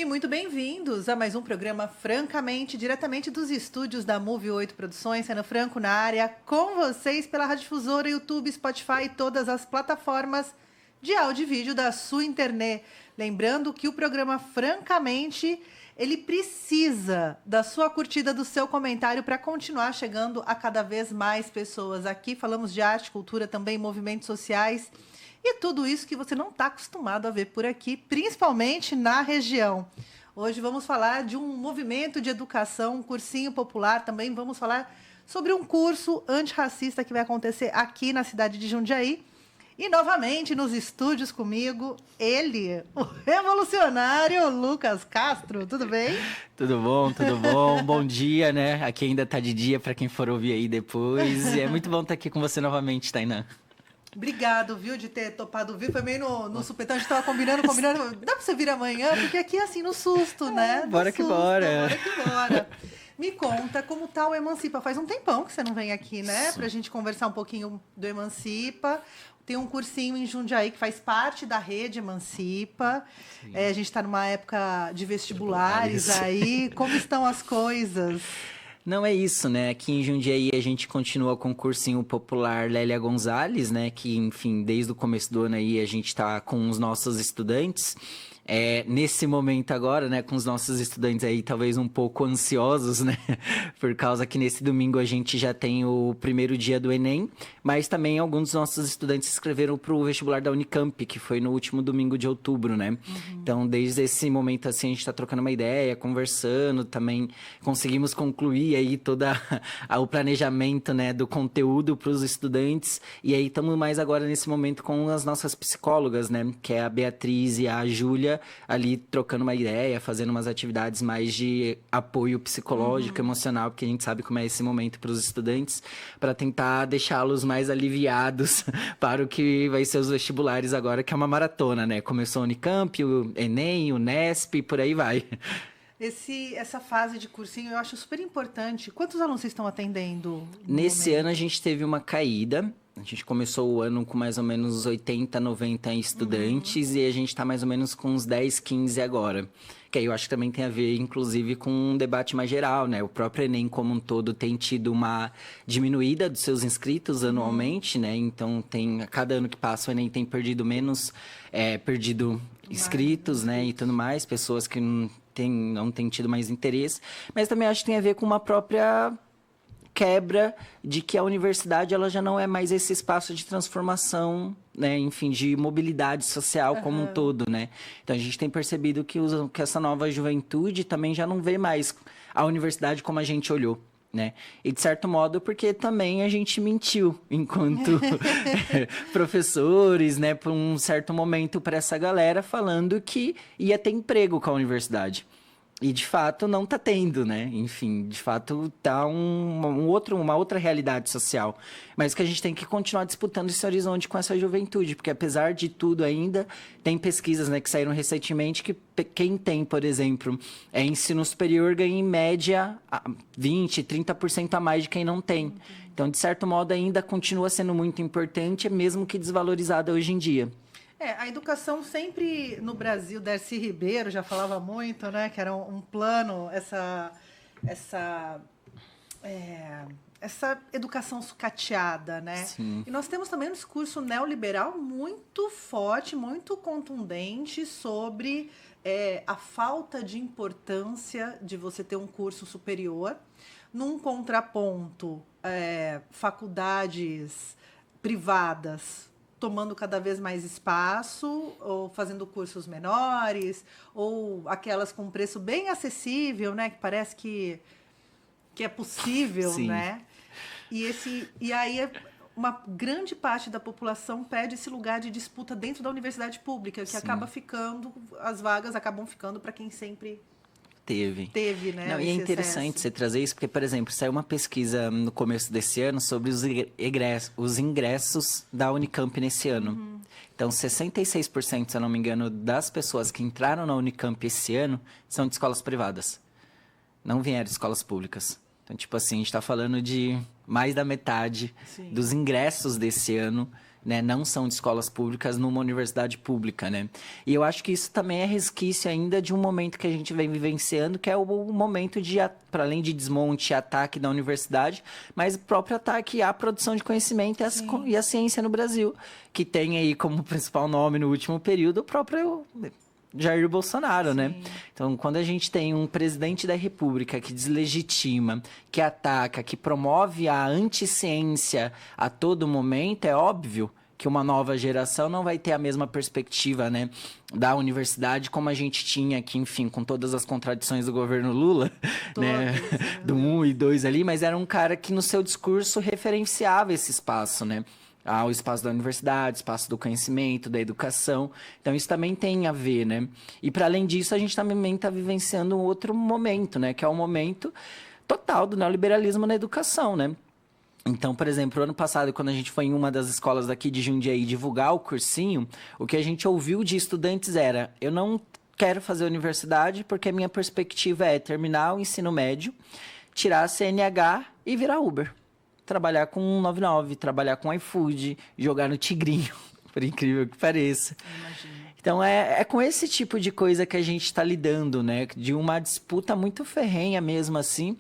E muito bem-vindos a mais um programa Francamente, diretamente dos estúdios da Move 8 Produções, Ana Franco na área, com vocês pela Rádio Difusora, YouTube, Spotify e todas as plataformas de áudio e vídeo da sua internet. Lembrando que o programa Francamente, ele precisa da sua curtida, do seu comentário para continuar chegando a cada vez mais pessoas. Aqui falamos de arte, cultura, também movimentos sociais e tudo isso que você não está acostumado a ver por aqui, principalmente na região. Hoje vamos falar de um movimento de educação, um cursinho popular. Também vamos falar sobre um curso antirracista que vai acontecer aqui na cidade de Jundiaí. E, novamente, nos estúdios comigo, ele, o revolucionário Lucas Castro. Tudo bem? Tudo bom, tudo bom. Bom dia, né? Aqui ainda tá de dia para quem for ouvir aí depois. E é muito bom estar aqui com você novamente, Tainá. Obrigado, viu, de ter topado vir. Foi meio no supetão, a gente tava combinando. Dá pra você vir amanhã? Porque aqui é assim, no susto, né? Bora que bora. Bora que bora. Me conta como tá o Emancipa. Faz um tempão que você não vem aqui, né? Isso. Pra gente conversar um pouquinho do Emancipa. Tem um cursinho em Jundiaí que faz parte da rede Emancipa. A gente está numa época de vestibulares aí. Como estão as coisas? Não é isso, né? Aqui em Jundiaí a gente continua com o cursinho popular Lélia Gonzalez, né? Que, enfim, desde o começo do ano aí a gente tá com os nossos estudantes. Nesse momento agora, né, com os nossos estudantes aí talvez um pouco ansiosos, né, por causa que nesse domingo a gente já tem o primeiro dia do Enem, mas também alguns dos nossos estudantes se inscreveram para o vestibular da Unicamp, que foi no último domingo de outubro, né. Então, desde esse momento, assim, a gente está trocando uma ideia, conversando, também conseguimos concluir aí todo o planejamento, né, do conteúdo para os estudantes, e aí estamos mais agora nesse momento com as nossas psicólogas, né, que é a Beatriz e a Júlia, ali trocando uma ideia, fazendo umas atividades mais de apoio psicológico, emocional, porque a gente sabe como é esse momento para os estudantes, para tentar deixá-los mais aliviados para o que vai ser os vestibulares agora, que é uma maratona, né? Começou o Unicamp, o Enem, o Nesp, e por aí vai. Essa fase de cursinho eu acho super importante. Quantos alunos vocês estão atendendo? Nesse ano a gente teve uma caída. A gente começou o ano com mais ou menos 80, 90 estudantes e a gente está mais ou menos com uns 10, 15 agora. Que aí eu acho que também tem a ver, inclusive, com um debate mais geral, né? O próprio Enem como um todo tem tido uma diminuída dos seus inscritos anualmente, né? Então, a cada ano que passa o Enem tem perdido menos, perdido inscritos, né? E tudo mais, pessoas que não têm tido mais interesse. Mas também acho que tem a ver com uma própria quebra de que a universidade ela já não é mais esse espaço de transformação, né, enfim, de mobilidade social como um todo, né? Então a gente tem percebido que essa nova juventude também já não vê mais a universidade como a gente olhou, né? E de certo modo porque também a gente mentiu enquanto professores, né, por um certo momento para essa galera falando que ia ter emprego com a universidade. E, de fato, não está tendo, né? Enfim, de fato, está uma outra realidade social. Mas que a gente tem que continuar disputando esse horizonte com essa juventude. Porque, apesar de tudo ainda, tem pesquisas, né, que saíram recentemente que quem tem, por exemplo, ensino superior ganha, em média, 20%, 30% a mais de quem não tem. Então, de certo modo, ainda continua sendo muito importante, mesmo que desvalorizada hoje em dia. A educação sempre no Brasil, Darcy Ribeiro já falava muito, né? Que era um plano, essa educação sucateada, né? Sim. E nós temos também um discurso neoliberal muito forte, muito contundente sobre a falta de importância de você ter um curso superior. Num contraponto, faculdades privadas tomando cada vez mais espaço, ou fazendo cursos menores, ou aquelas com preço bem acessível, né? Que parece que é possível, Sim. Né? E aí uma grande parte da população perde esse lugar de disputa dentro da universidade pública, que Sim. as vagas acabam ficando para quem sempre Teve, né? Não, e é interessante você trazer isso, porque, por exemplo, saiu uma pesquisa no começo desse ano sobre os ingressos da Unicamp nesse ano. Então, 66%, se eu não me engano, das pessoas que entraram na Unicamp esse ano são de escolas privadas. Não vieram de escolas públicas. Então, tipo assim, a gente está falando de mais da metade dos ingressos desse ano né, não são de escolas públicas numa universidade pública, né? E eu acho que isso também é resquício ainda de um momento que a gente vem vivenciando, que é o momento de, para além de desmonte e ataque da universidade, mas o próprio ataque à produção de conhecimento e à ciência no Brasil, que tem aí como principal nome no último período o próprio Jair Bolsonaro, né? Então, quando a gente tem um presidente da República que deslegitima, que ataca, que promove a anticiência a todo momento, é óbvio que uma nova geração não vai ter a mesma perspectiva, né, da universidade como a gente tinha aqui, enfim, com todas as contradições do governo Lula, né, do 1 e 2 ali, mas era um cara que no seu discurso referenciava esse espaço, né? O espaço da universidade, espaço do conhecimento, da educação. Então, isso também tem a ver, né? E, para além disso, a gente também está vivenciando um outro momento, né? Que é o momento total do neoliberalismo na educação, né? Então, por exemplo, ano passado, quando a gente foi em uma das escolas daqui de Jundiaí divulgar o cursinho, o que a gente ouviu de estudantes era: eu não quero fazer universidade porque a minha perspectiva é terminar o ensino médio, tirar a CNH e virar Uber. Trabalhar com 199, trabalhar com iFood, jogar no Tigrinho, por incrível que pareça. Então, é com esse tipo de coisa que a gente está lidando, né? De uma disputa muito ferrenha mesmo, assim.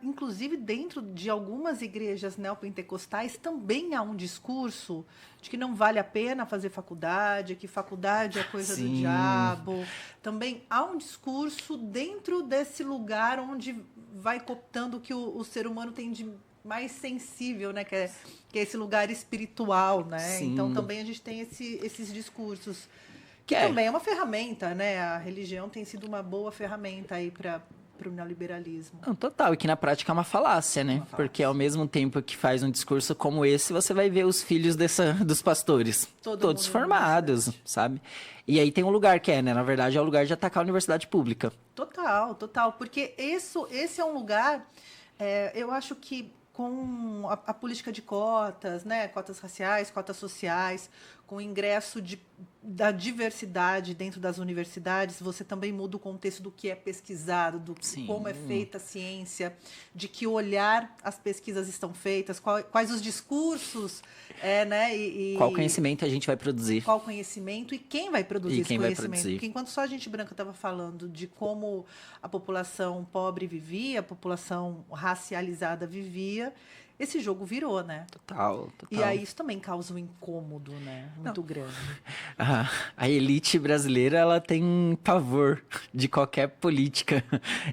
Inclusive, dentro de algumas igrejas neopentecostais, também há um discurso de que não vale a pena fazer faculdade, que faculdade é coisa do diabo. Também há um discurso dentro desse lugar onde vai cooptando o que o ser humano tem de mais sensível, né? Que é esse lugar espiritual, né? Sim. Então, também a gente tem esses discursos, que também é uma ferramenta, né? A religião tem sido uma boa ferramenta aí para o neoliberalismo. Não, total, e que na prática é uma falácia, né? Porque ao mesmo tempo que faz um discurso como esse, você vai ver os filhos dos pastores, todos formados, sabe? E aí tem um lugar que né? Na verdade, é o lugar de atacar a universidade pública. Total, porque esse é um lugar, eu acho que com a política de cotas, né? Cotas raciais, cotas sociais, com o ingresso da diversidade dentro das universidades, você também muda o contexto do que é pesquisado, como é feita a ciência, de que olhar as pesquisas estão feitas, quais os discursos, né? Qual conhecimento a gente vai produzir. Qual conhecimento e quem vai produzir esse conhecimento. Porque enquanto só a gente branca estava falando de como a população pobre vivia, a população racializada vivia, esse jogo virou, né? Total. E aí isso também causa um incômodo, né? Muito grande. A elite brasileira, ela tem pavor de qualquer política,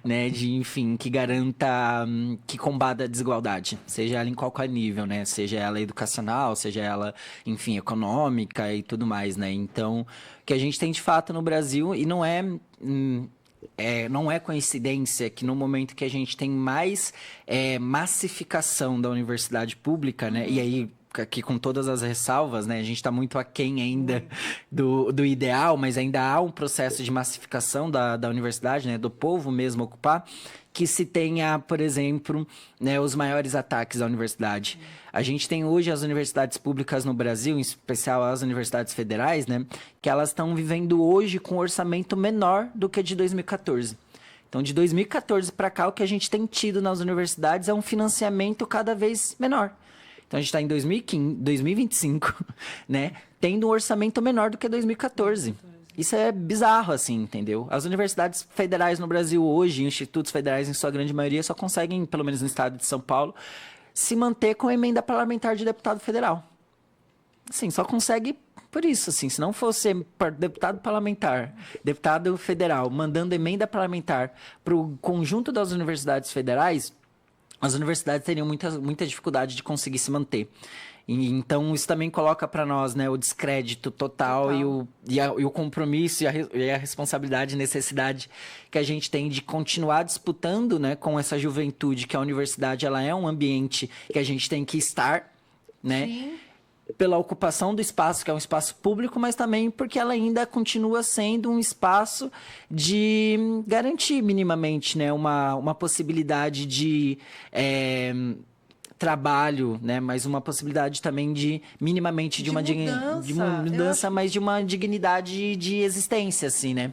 né? Enfim, que garanta, que combata a desigualdade, seja ela em qualquer nível, né? Seja ela educacional, seja ela, enfim, econômica e tudo mais, né? Então, o que a gente tem de fato no Brasil, e não é coincidência que no momento que a gente tem mais massificação da universidade pública, né? E aí, aqui com todas as ressalvas, né? A gente está muito aquém ainda do ideal, mas ainda há um processo de massificação da universidade, né? Do povo mesmo ocupar, que se tenha, por exemplo, né, os maiores ataques à universidade. A gente tem hoje as universidades públicas no Brasil, em especial as universidades federais, né, que elas estão vivendo hoje com um orçamento menor do que de 2014. Então, de 2014 para cá, o que a gente tem tido nas universidades é um financiamento cada vez menor. Então, a gente está em 2025, né, tendo um orçamento menor do que 2014. Isso é bizarro, assim, entendeu? As universidades federais no Brasil hoje, institutos federais em sua grande maioria, só conseguem, pelo menos no estado de São Paulo, se manter com a emenda parlamentar de deputado federal. Assim, só consegue por isso, assim. Se não fosse deputado parlamentar, deputado federal, mandando emenda parlamentar para o conjunto das universidades federais, as universidades teriam muita dificuldade de conseguir se manter. Então, isso também coloca para nós, né, o descrédito total. E o compromisso e a responsabilidade e necessidade que a gente tem de continuar disputando, né, com essa juventude, que a universidade ela é um ambiente que a gente tem que estar, né, Sim. Pela ocupação do espaço, que é um espaço público, mas também porque ela ainda continua sendo um espaço de garantir minimamente, né, uma possibilidade de trabalho, né? Mas uma possibilidade também de minimamente de uma mudança, mas de uma dignidade de existência, assim, né?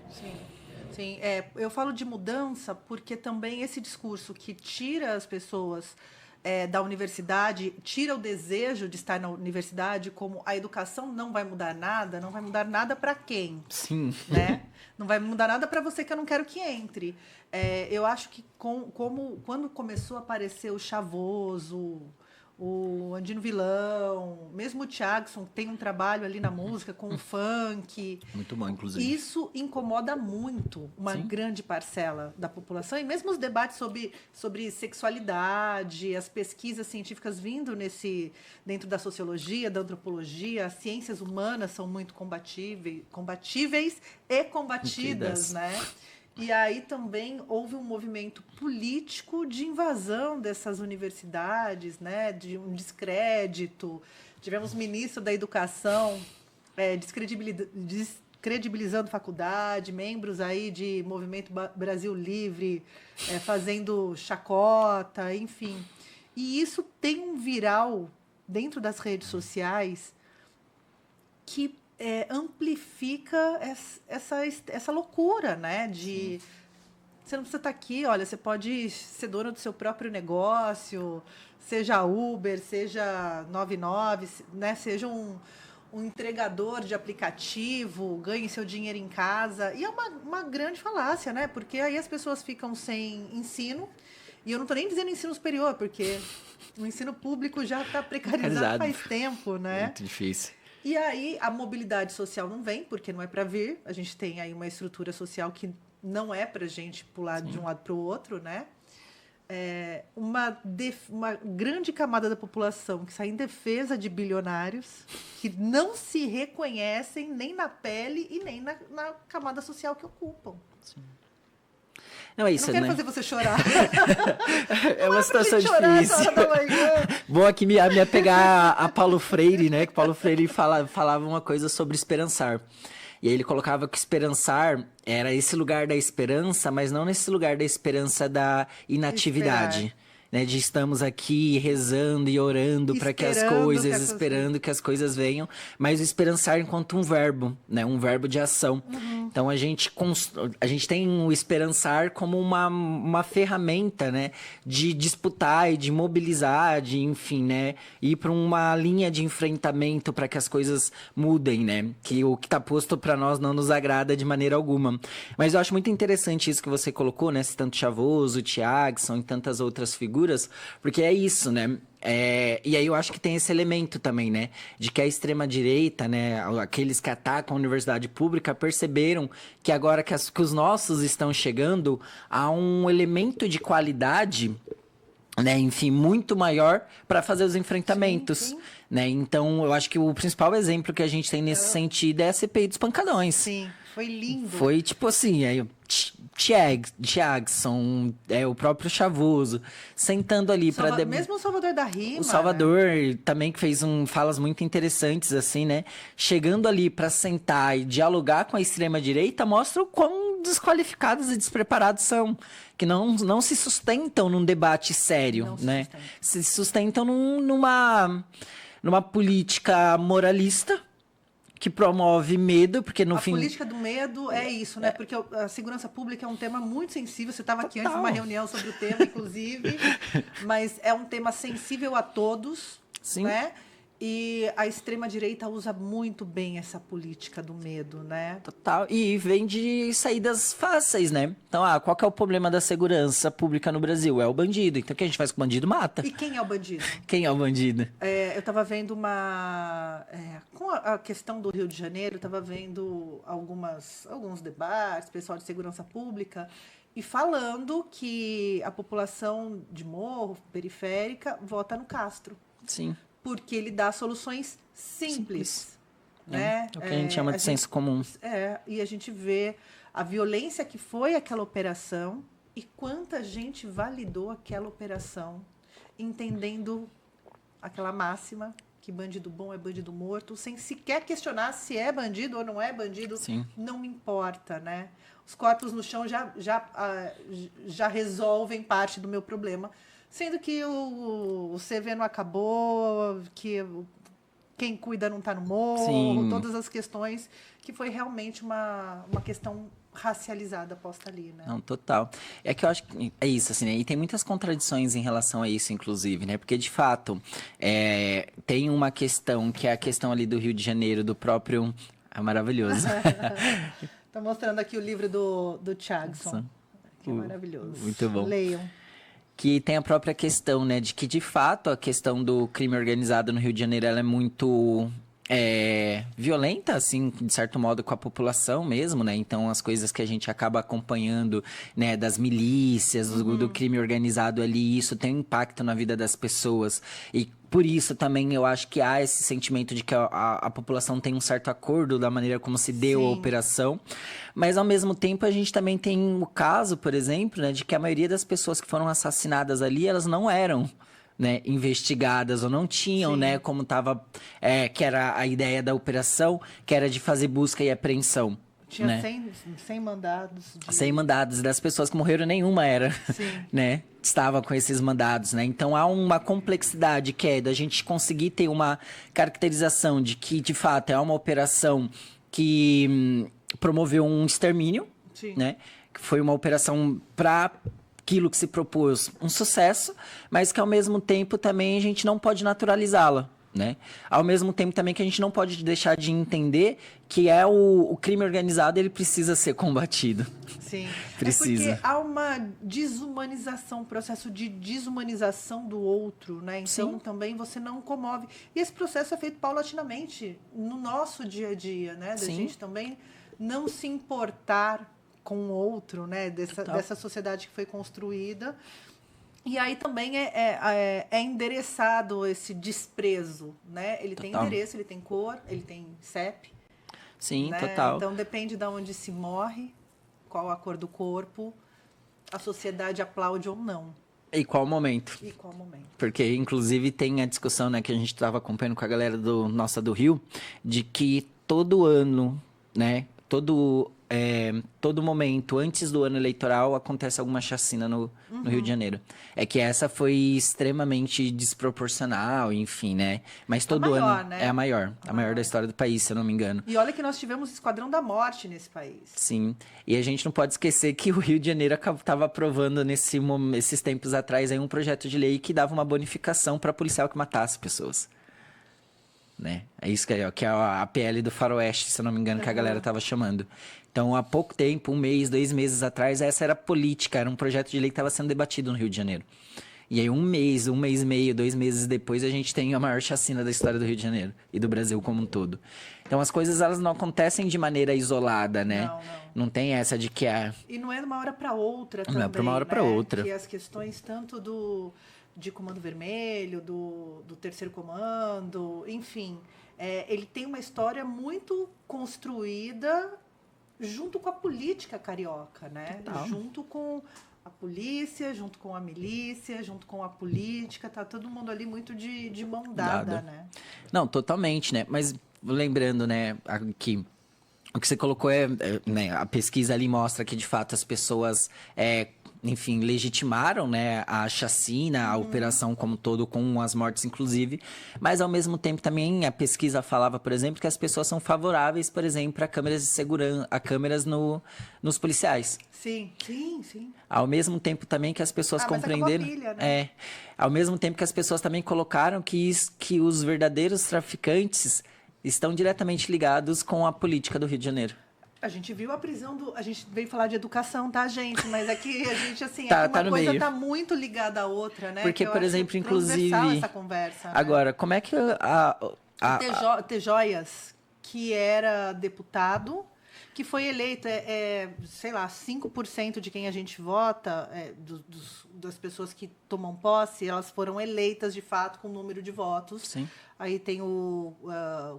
Sim. Eu falo de mudança porque também esse discurso que tira as pessoas da universidade, tira o desejo de estar na universidade, como a educação não vai mudar nada para quem? Sim. Né? Não vai mudar nada para você que eu não quero que entre. Eu acho que quando começou a aparecer o Chavoso, o Andino Vilão, mesmo o Thiagson tem um trabalho ali na música com o funk. Muito bom, inclusive. Isso incomoda muito uma Sim. grande parcela da população. E mesmo os debates sobre sexualidade, as pesquisas científicas vindo dentro da sociologia, da antropologia, as ciências humanas são muito combatíveis e combatidas, né? E aí também houve um movimento político de invasão dessas universidades, né? De um descrédito. Tivemos ministro da Educação descredibilizando faculdade, membros aí de Movimento Brasil Livre fazendo chacota, enfim. E isso tem um viral dentro das redes sociais que amplifica essa loucura, né? Você não precisa estar aqui, olha, você pode ser dono do seu próprio negócio, seja Uber, seja 99, né? Seja um entregador de aplicativo, ganhe seu dinheiro em casa. E é uma grande falácia, né? Porque aí as pessoas ficam sem ensino. E eu não estou nem dizendo ensino superior, porque o ensino público já está precarizado faz tempo, né? Muito difícil. E aí a mobilidade social não vem, porque não é para vir. A gente tem aí uma estrutura social que não é para a gente pular de um lado para o outro, né? Uma grande camada da população que sai em defesa de bilionários que não se reconhecem nem na pele e nem na camada social que ocupam. Sim. Não, é isso, eu não quero fazer você chorar. É uma situação difícil. Bom aqui me apegar a Paulo Freire, né? Que Paulo Freire falava uma coisa sobre esperançar. E aí ele colocava que esperançar era esse lugar da esperança, mas não nesse lugar da esperança da inatividade. Né, de estamos aqui rezando e orando para que as coisas, esperando que as coisas venham, mas o esperançar enquanto um verbo, né, um verbo de ação. Uhum. Então a gente tem o esperançar como uma ferramenta, né, de disputar e de mobilizar, de enfim, né, ir para uma linha de enfrentamento para que as coisas mudem, né, que o que está posto para nós não nos agrada de maneira alguma. Mas eu acho muito interessante isso que você colocou, né, tanto Chavoso, Thiagson e tantas outras figuras, porque é isso, né? E aí eu acho que tem esse elemento também, né? De que a extrema-direita, né? Aqueles que atacam a universidade pública perceberam que agora que os nossos estão chegando, há um elemento de qualidade, né? Enfim, muito maior para fazer os enfrentamentos. Sim. Né? Então, eu acho que o principal exemplo que a gente tem nesse sentido é a CPI dos pancadões. Sim, foi lindo. Foi tipo assim, Thiagson, o próprio Chavoso, sentando ali para... Mesmo o Salvador da Rima. O Salvador, né? Também que fez falas muito interessantes, assim, né? Chegando ali para sentar e dialogar com a extrema-direita, mostra o quão desqualificados e despreparados são. Que não se sustentam num debate sério, né? Se sustentam numa política moralista, que promove medo, porque no fim... A política do medo é isso, né? Porque a segurança pública é um tema muito sensível. Você estava aqui antes de uma reunião sobre o tema, inclusive. Mas é um tema sensível a todos, Sim. Né? E a extrema-direita usa muito bem essa política do medo, né? Total. E vem de saídas fáceis, né? Então, qual que é o problema da segurança pública no Brasil? É o bandido. Então, o que a gente faz com o bandido? Mata. E quem é o bandido? Quem é o bandido? Eu estava vendo com a questão do Rio de Janeiro, eu estava vendo alguns debates, pessoal de segurança pública, e falando que a população de morro, periférica, vota no Castro. Sim. Porque ele dá soluções simples. Né? É o que a gente chama de senso comum. E a gente vê a violência que foi aquela operação e quanta gente validou aquela operação, entendendo aquela máxima que bandido bom é bandido morto, sem sequer questionar se é bandido ou não é bandido. Sim. Não me importa, né? Os corpos no chão já resolvem parte do meu problema. Sendo que o CV não acabou, que quem cuida não está no morro, Sim. Todas as questões, que foi realmente uma questão racializada posta ali, né? Não, total. É que eu acho que é isso, assim, né? E tem muitas contradições em relação a isso, inclusive, né? Porque, de fato, tem uma questão, que é a questão ali do Rio de Janeiro, do próprio... É maravilhoso. Tô mostrando aqui o livro do Thiagson, que é maravilhoso. Muito bom. Leiam. Que tem a própria questão, né? De que, de fato, a questão do crime organizado no Rio de Janeiro, ela é muito... violenta, assim, de certo modo, com a população mesmo, né? Então, as coisas que a gente acaba acompanhando, né, das milícias, do crime organizado ali, isso tem um impacto na vida das pessoas. E por isso também eu acho que há esse sentimento de que a população tem um certo acordo da maneira como se deu a operação. Mas, ao mesmo tempo, a gente também tem o caso, por exemplo, né, de que a maioria das pessoas que foram assassinadas ali, elas não eram, né, investigadas ou não tinham, né, como tava, que era a ideia da operação, que era de fazer busca e apreensão. Tinha né? 100 mandados. 100 mandados, e das pessoas que morreram, nenhuma era, né, estava com esses mandados, né? Então há uma complexidade que é da gente conseguir ter uma caracterização de que, de fato, é uma operação que promoveu um extermínio, né? Que foi uma operação para aquilo que se propôs um sucesso, mas que ao mesmo tempo também a gente não pode naturalizá-la, né? Ao mesmo tempo também que a gente não pode deixar de entender que o crime organizado, ele precisa ser combatido. Sim. Precisa. É porque há uma desumanização, um processo de desumanização do outro, né? Então também você não comove. E esse processo é feito paulatinamente no nosso dia a dia, né? Da gente também não se importar com o outro, né? Dessa sociedade que foi construída. E aí também é endereçado esse desprezo, né? Ele tem endereço, ele tem cor, ele tem CEP. Sim, né? total. Então depende de onde se morre, qual a cor do corpo, a sociedade aplaude ou não. E qual momento? E qual momento? Porque, inclusive, tem a discussão, né, que a gente estava acompanhando com a galera do Rio, de que todo ano, né, todo momento, antes do ano eleitoral, acontece alguma chacina no Rio de Janeiro. É que essa foi extremamente desproporcional, enfim, né? Mas todo maior, ano né? é a maior da história do país, se eu não me engano. E olha que nós tivemos Esquadrão da Morte nesse país. Sim, e a gente não pode esquecer que o Rio de Janeiro estava aprovando esses tempos atrás aí um projeto de lei que dava uma bonificação para policial que matasse pessoas. Né? É isso que é a PL do Faroeste, se eu não me engano, que a galera tava chamando. Então, há pouco tempo, 1 mês, 2 meses atrás, essa era a política, era um projeto de lei que estava sendo debatido no Rio de Janeiro. E aí, 1 mês e meio, 2 meses depois, a gente tem a maior chacina da história do Rio de Janeiro e do Brasil como um todo. Então, as coisas, elas não acontecem de maneira isolada, né? Não tem essa de que E não é de uma hora para outra também, não é de uma hora para outra. Que as questões tanto de Comando Vermelho, do Terceiro Comando, enfim, ele tem uma história muito construída junto com a política carioca, né? Total. Junto com a polícia, junto com a milícia, junto com a política, tá todo mundo ali muito de mão dada, né? Não, totalmente, né? Mas lembrando, né, que o que você colocou né, a pesquisa ali mostra que, de fato, as pessoas, enfim, legitimaram, né, a chacina, a operação como um todo, com as mortes, inclusive. Mas, ao mesmo tempo, também a pesquisa falava, por exemplo, que as pessoas são favoráveis, por exemplo, a câmeras de segurança, a câmeras nos policiais. Sim. Ao mesmo tempo também que as pessoas compreenderam... Mas pilha, né? Ao mesmo tempo que as pessoas também colocaram que os verdadeiros traficantes estão diretamente ligados com a política do Rio de Janeiro. A gente viu a prisão A gente veio falar de educação, tá, gente? Mas aqui a gente, assim, Tá uma no coisa meio. tá muito ligada à outra, né? Porque, que eu por acho exemplo, inclusive... transversal essa conversa, né? Agora, como é que T. Joias, que era deputado, que foi eleito, sei lá, 5% de quem a gente vota, das pessoas que tomam posse, elas foram eleitas, de fato, com o número de votos. Sim. Aí tem o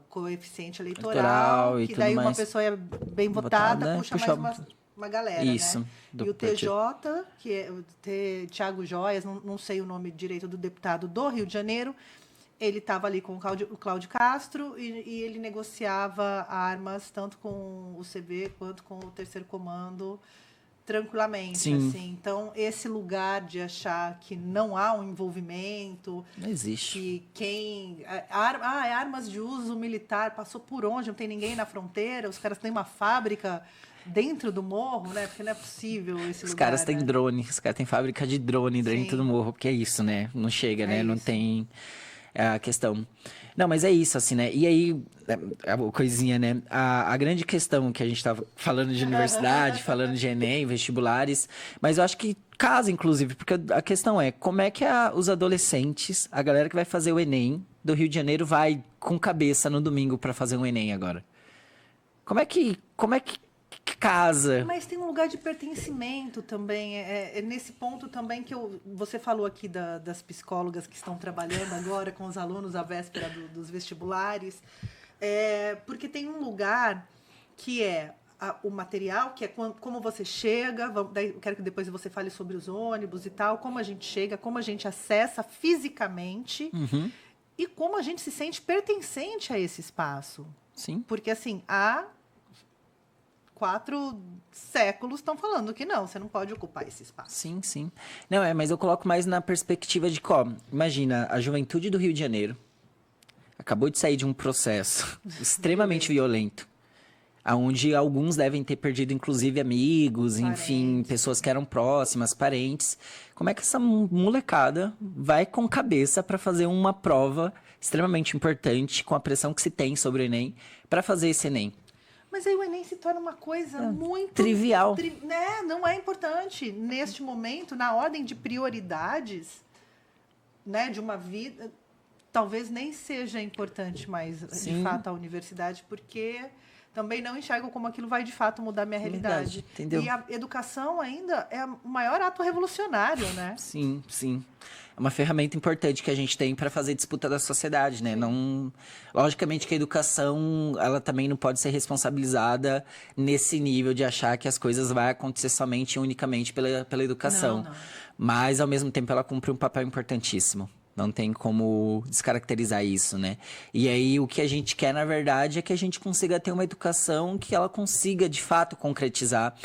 coeficiente eleitoral, e que tudo daí mais. uma pessoa é bem votada, puxa mais uma galera, Isso, né? E o TJ, que é o Thiago Joias, não sei o nome direito do deputado do Rio de Janeiro, ele estava ali com o Cláudio Castro e ele negociava armas tanto com o CB quanto com o Terceiro Comando tranquilamente. Sim. Assim. Então, esse lugar de achar que não há um envolvimento... Não existe. Que armas de uso militar, passou por onde? Não tem ninguém na fronteira, os caras têm uma fábrica dentro do morro, né? Porque não é possível esse Os lugar, caras têm né? drone, os caras têm fábrica de drone dentro Sim. do morro, porque é isso, né? Não chega, né? Não isso. tem a questão. Não, mas é isso, assim, né? E aí, a coisinha, né? A grande questão que a gente tava falando de universidade, falando de Enem, vestibulares, mas eu acho que casa, inclusive, porque a questão é como é que os adolescentes, a galera que vai fazer o Enem do Rio de Janeiro vai com cabeça no domingo para fazer um Enem agora? Como é que casa? Mas tem um lugar de pertencimento também. É nesse ponto também que você falou aqui das psicólogas que estão trabalhando agora com os alunos à véspera dos vestibulares. Porque tem um lugar que é o material, que é como você chega. Daí eu quero que depois você fale sobre os ônibus e tal, como a gente chega, como a gente acessa fisicamente e como a gente se sente pertencente a esse espaço. Sim. Porque, assim, há 4 séculos estão falando que não, você não pode ocupar esse espaço. Sim, sim. Não, mas eu coloco mais na perspectiva de como, imagina, a juventude do Rio de Janeiro acabou de sair de um processo extremamente violento, onde alguns devem ter perdido, inclusive, amigos, enfim, Parentes. pessoas que eram próximas, parentes. Como é que essa molecada vai com cabeça para fazer uma prova extremamente importante, com a pressão que se tem sobre o Enem, para fazer esse Enem? Mas aí o Enem se torna uma coisa muito... trivial. Né? Não é importante. Neste momento, na ordem de prioridades, né, de uma vida, talvez nem seja importante mais, Sim. de fato, a universidade, porque também não enxergo como aquilo vai, de fato, mudar minha realidade. Entendeu? E a educação ainda é o maior ato revolucionário, né? Sim, sim. É uma ferramenta importante que a gente tem para fazer disputa da sociedade, né? Não, logicamente que a educação, ela também não pode ser responsabilizada nesse nível de achar que as coisas vão acontecer somente e unicamente pela educação. Não. Mas, ao mesmo tempo, ela cumpre um papel importantíssimo. Não tem como descaracterizar isso, né? E aí, o que a gente quer, na verdade, é que a gente consiga ter uma educação que ela consiga, de fato, concretizar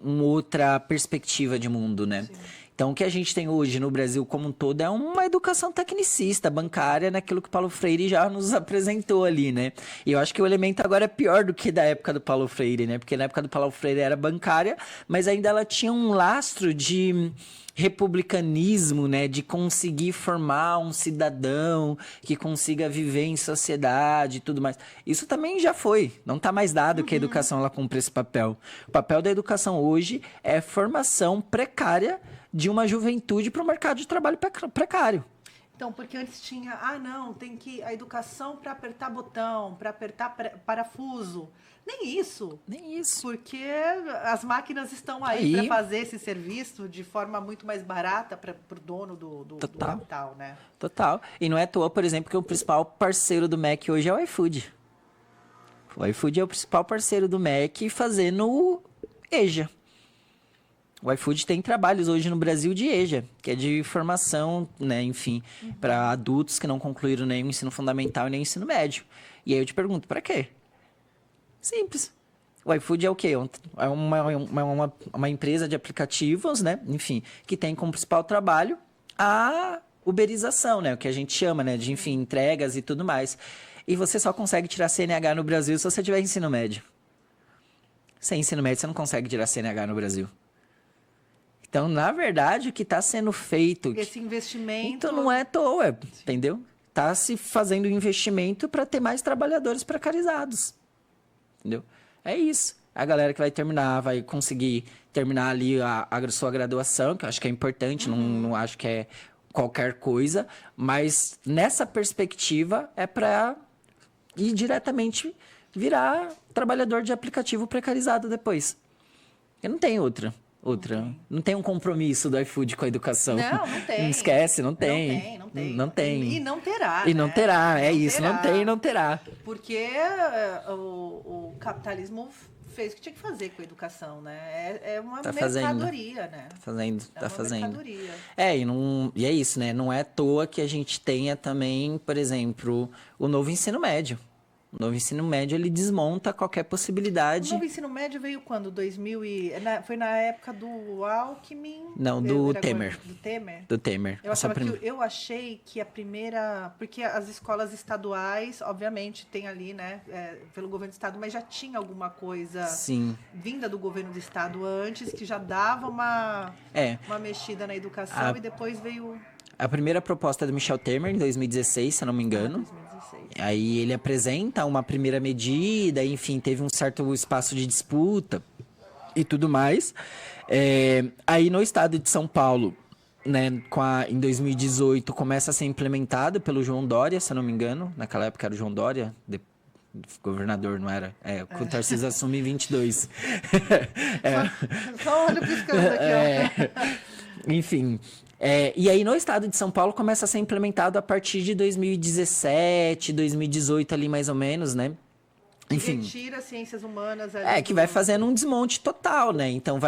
uma outra perspectiva de mundo, né? Sim. Então, o que a gente tem hoje no Brasil como um todo é uma educação tecnicista, bancária, naquilo que o Paulo Freire já nos apresentou ali, né? E eu acho que o elemento agora é pior do que da época do Paulo Freire, né? Porque na época do Paulo Freire era bancária, mas ainda ela tinha um lastro de republicanismo, né, de conseguir formar um cidadão que consiga viver em sociedade e tudo mais. Isso também já foi, não está mais dado que a educação ela cumpra esse papel. O papel da educação hoje é formação precária de uma juventude para o mercado de trabalho precário. Então, porque antes tinha, não, tem que a educação para apertar botão, para apertar parafuso. Nem isso. Nem isso. Porque as máquinas estão aí para fazer esse serviço de forma muito mais barata para o dono do capital, né? Total. E não é à toa, por exemplo, que o principal parceiro do Mac hoje é o iFood. O iFood é o principal parceiro do Mac fazendo EJA. O iFood tem trabalhos hoje no Brasil de EJA, que é de formação, né, enfim, para adultos que não concluíram nem o ensino fundamental nem o ensino médio. E aí eu te pergunto, para quê? Simples. O iFood é o quê? É uma empresa de aplicativos, né, enfim, que tem como principal trabalho a uberização, né, o que a gente chama, né, de, enfim, entregas e tudo mais. E você só consegue tirar CNH no Brasil se você tiver ensino médio. Sem ensino médio, você não consegue tirar CNH no Brasil. Então, na verdade, o que está sendo feito... Esse investimento... Então, não é à toa, entendeu? Está se fazendo investimento para ter mais trabalhadores precarizados. Entendeu? É isso. A galera que vai terminar, vai conseguir terminar ali a sua graduação, que eu acho que é importante, não acho que é qualquer coisa, mas nessa perspectiva é para ir diretamente virar trabalhador de aplicativo precarizado depois. Porque não tem outra. Não tem um compromisso do iFood com a educação. Não tem. Não esquece, não tem. Não tem. E não terá. E não né? terá, não isso. terá. Não tem e não terá. Porque o capitalismo fez o que tinha que fazer com a educação, né? É uma mercadoria, né? Tá fazendo. Mercadoria. E é isso, né? Não é à toa que a gente tenha também, por exemplo, o novo ensino médio. O novo ensino médio, ele desmonta qualquer O possibilidade... novo ensino médio veio quando? Foi na época do Alckmin? Não, do Temer. Do Temer? Do Temer. Eu achei que a primeira... Porque as escolas estaduais, obviamente, tem ali, né, pelo governo do estado, mas já tinha alguma coisa Sim. vinda do governo do estado antes, que já dava uma mexida na educação, e depois veio... A primeira proposta é do Michel Temer, em 2016, se eu não me engano. 2016. Aí ele apresenta uma primeira medida, enfim, teve um certo espaço de disputa e tudo mais. Aí no estado de São Paulo, né, em 2018, começa a ser implementado pelo João Dória, se eu não me engano. Naquela época era o João Dória, governador, não era? O Tarcísio assume em 22. Só olho piscando aqui, ó. Enfim... e aí no estado de São Paulo começa a ser implementado a partir de 2017, 2018 ali mais ou menos, né? Enfim. Retira ciências humanas ali. Que vai fazendo um desmonte total, né? Então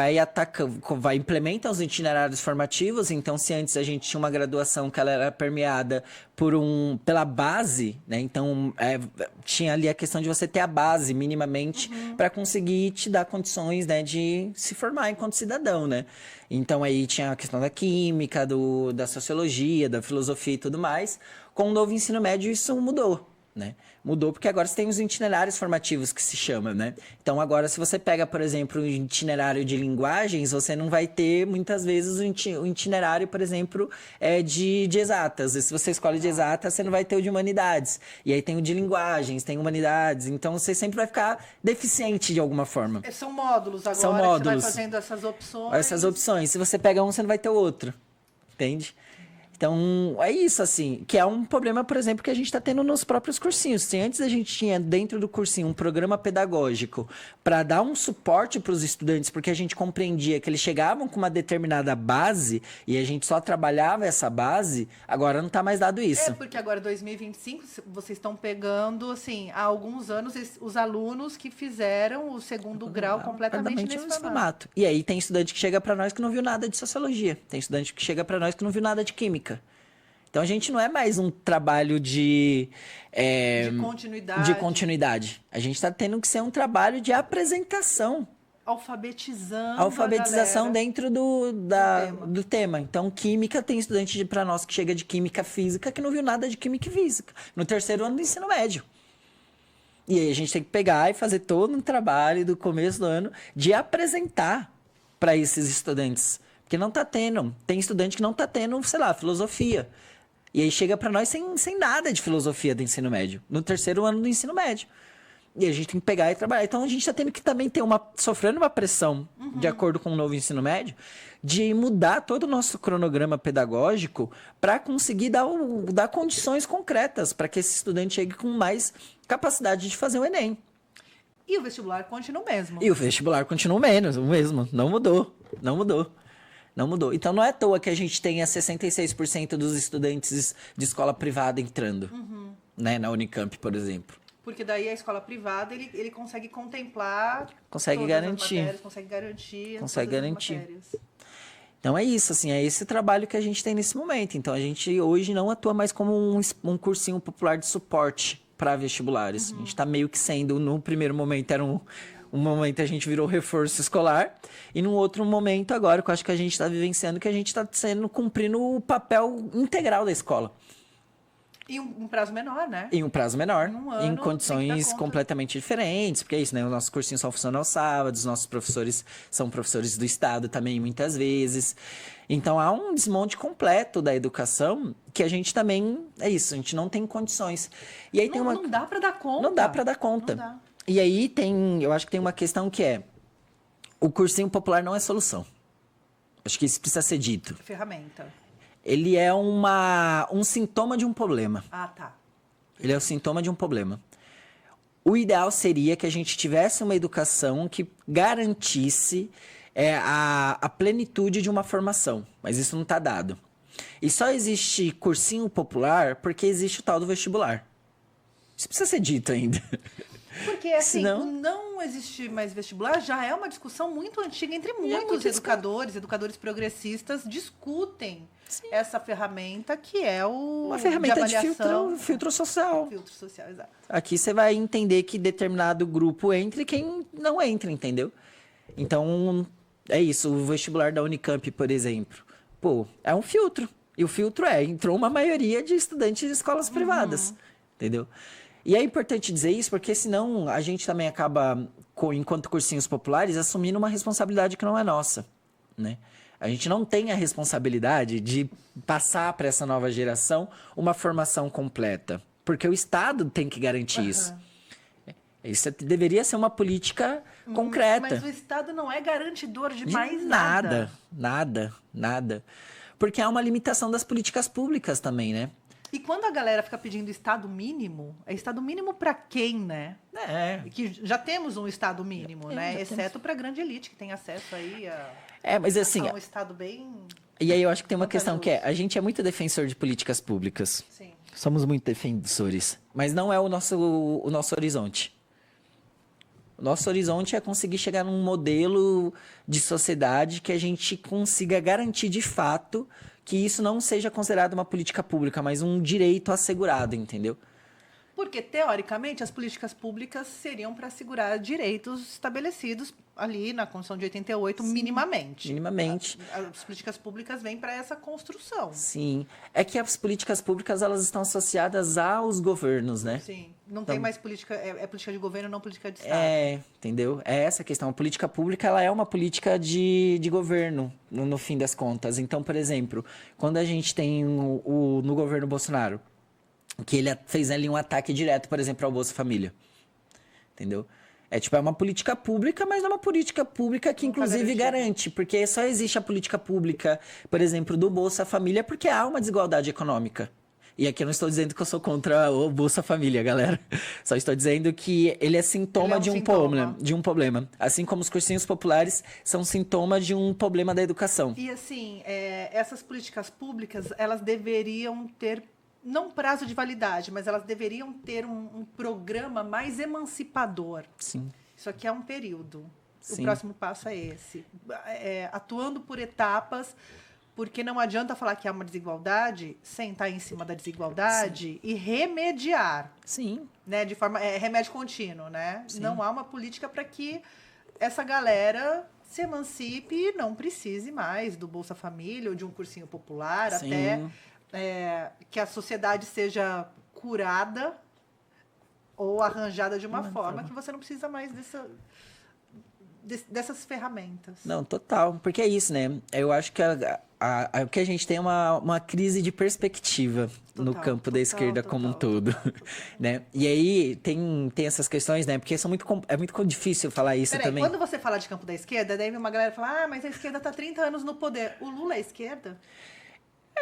implementa os itinerários formativos. Então, se antes a gente tinha uma graduação que ela era permeada pela base, né? Então, tinha ali a questão de você ter a base minimamente para conseguir te dar condições, né, de se formar enquanto cidadão, né? Então, aí tinha a questão da química, da sociologia, da filosofia e tudo mais. Com o novo ensino médio, isso mudou. Né? Mudou porque agora você tem os itinerários formativos que se chama, né? Então agora se você pega, por exemplo, o itinerário de linguagens, você não vai ter muitas vezes o itinerário, por exemplo, de exatas. E se você escolhe de exatas, você não vai ter o de humanidades. E aí tem o de linguagens, tem humanidades. Então você sempre vai ficar deficiente de alguma forma. São módulos agora. São módulos. Você vai fazendo essas opções. Essas opções. Se você pega um, você não vai ter o outro. Entende? Então, é isso, assim, que é um problema, por exemplo, que a gente está tendo nos próprios cursinhos. Se antes a gente tinha dentro do cursinho um programa pedagógico para dar um suporte para os estudantes, porque a gente compreendia que eles chegavam com uma determinada base e a gente só trabalhava essa base, agora não está mais dado isso. Porque agora, 2025, vocês estão pegando, assim, há alguns anos, os alunos que fizeram o segundo grau completamente nesse formato. E aí tem estudante que chega para nós que não viu nada de sociologia. Tem estudante que chega para nós que não viu nada de química. Então, a gente não é mais um trabalho de continuidade. A gente está tendo que ser um trabalho de apresentação. Alfabetização dentro do tema. Então, química, tem estudante para nós que chega de química física que não viu nada de química e física. No terceiro ano do ensino médio. E aí, a gente tem que pegar e fazer todo um trabalho do começo do ano de apresentar para esses estudantes. Porque não está tendo. Tem estudante que não está tendo, sei lá, filosofia. E aí chega para nós sem nada de filosofia do ensino médio, no terceiro ano do ensino médio. E a gente tem que pegar e trabalhar. Então a gente está tendo que também sofrendo uma pressão, de acordo com o novo ensino médio, de mudar todo o nosso cronograma pedagógico para conseguir dar condições concretas para que esse estudante chegue com mais capacidade de fazer o Enem. E o vestibular continua o mesmo. E o vestibular continua o mesmo. Não mudou. Não mudou. Então, não é à toa que a gente tenha 66% dos estudantes de escola privada entrando, né? Na Unicamp, por exemplo. Porque daí a escola privada, ele consegue contemplar... Consegue garantir. Consegue garantir. Então, é isso, assim, é esse trabalho que a gente tem nesse momento. Então, a gente hoje não atua mais como um cursinho popular de suporte para vestibulares. A gente está meio que sendo, no primeiro momento, era um momento a gente virou reforço escolar, e num outro momento agora, que eu acho que a gente está vivenciando, que a gente está cumprindo o papel integral da escola. E um prazo menor, né? Em um prazo menor, em ano, condições completamente diferentes, porque é isso, né? O nosso cursinho só funciona aos sábados, nossos professores são professores do estado também, muitas vezes. Então, há um desmonte completo da educação que a gente também, é isso, a gente não tem condições. E aí não dá para dar conta. Não dá para dar conta. Não dá. E aí eu acho que tem uma questão que o cursinho popular não é solução. Acho que isso precisa ser dito. Ferramenta. Ele é um sintoma de um problema. Ah, tá. Ele é o sintoma de um problema. O ideal seria que a gente tivesse uma educação que garantisse a plenitude de uma formação. Mas isso não está dado. E só existe cursinho popular porque existe o tal do vestibular. Isso precisa ser dito ainda. Porque, assim, Senão- o não existir mais vestibular já é uma discussão muito antiga entre muitos muito educadores progressistas discutem essa ferramenta que é o Uma ferramenta de avaliação, filtro social. filtro social, exato. Aqui você vai entender que determinado grupo entra e quem não entra, entendeu? Então, é isso. O vestibular da Unicamp, por exemplo, pô, é um filtro. E o filtro entrou uma maioria de estudantes de escolas privadas, entendeu? E é importante dizer isso porque senão a gente também acaba, enquanto cursinhos populares, assumindo uma responsabilidade que não é nossa, né? A gente não tem a responsabilidade de passar para essa nova geração uma formação completa, porque o Estado tem que garantir isso. Isso deveria ser uma política concreta. Mas o Estado não é garantidor de De mais nada, nada. Porque há uma limitação das políticas públicas também, né? E quando a galera fica pedindo Estado mínimo, é Estado mínimo para quem, né? É. Que já temos um Estado mínimo, né? já Exceto para a grande elite, que tem acesso aí Mas assim, a um Estado bem... e aí eu acho que tem uma questão vantajoso. que é, a gente é muito defensor de políticas públicas. Sim. Somos muito defensores, mas não é o nosso horizonte. O nosso horizonte é conseguir chegar num modelo de sociedade que a gente consiga garantir de fato que isso não seja considerado uma política pública, mas um direito assegurado, entendeu? Porque, teoricamente, as políticas públicas seriam para assegurar direitos estabelecidos ali na Constituição de 88, minimamente. Minimamente. As políticas públicas vêm para essa construção. Sim. É que as políticas públicas, elas estão associadas aos governos, né? Sim. Não tem mais política... É política de governo, não política de Estado. Entendeu? É essa a questão. A política pública, ela é uma política de governo, no fim das contas. Então, por exemplo, quando a gente tem no governo Bolsonaro, que ele fez ali um ataque direto, por exemplo, ao Bolsa Família. Entendeu? É uma política pública, mas não é uma política pública que, inclusive, garante. Porque só existe a política pública, por exemplo, do Bolsa Família, porque há uma desigualdade econômica. E aqui eu não estou dizendo que eu sou contra o Bolsa Família, galera. Só estou dizendo que ele é sintoma de um problema. Assim como os cursinhos populares são sintoma de um problema da educação. E, assim, essas políticas públicas, elas deveriam ter... não prazo de validade, mas elas deveriam ter um programa mais emancipador. Sim. Isso aqui é um período. Sim. O próximo passo é esse. Atuando por etapas, porque não adianta falar que há uma desigualdade, sentar em cima da desigualdade e remediar. Sim. Né? De forma, remédio contínuo, né? Sim. Não há uma política para que essa galera se emancipe e não precise mais do Bolsa Família ou de um cursinho popular, Sim. até... que a sociedade seja curada ou arranjada de uma forma que você não precisa mais dessas ferramentas. Não, total. Porque é isso, né? Eu acho que o que a gente tem é uma crise de perspectiva no campo da esquerda como um todo. Né? E aí tem essas questões, né? Porque é muito difícil falar isso também. Quando você fala de campo da esquerda, daí uma galera fala, mas a esquerda está 30 anos no poder. O Lula é esquerda?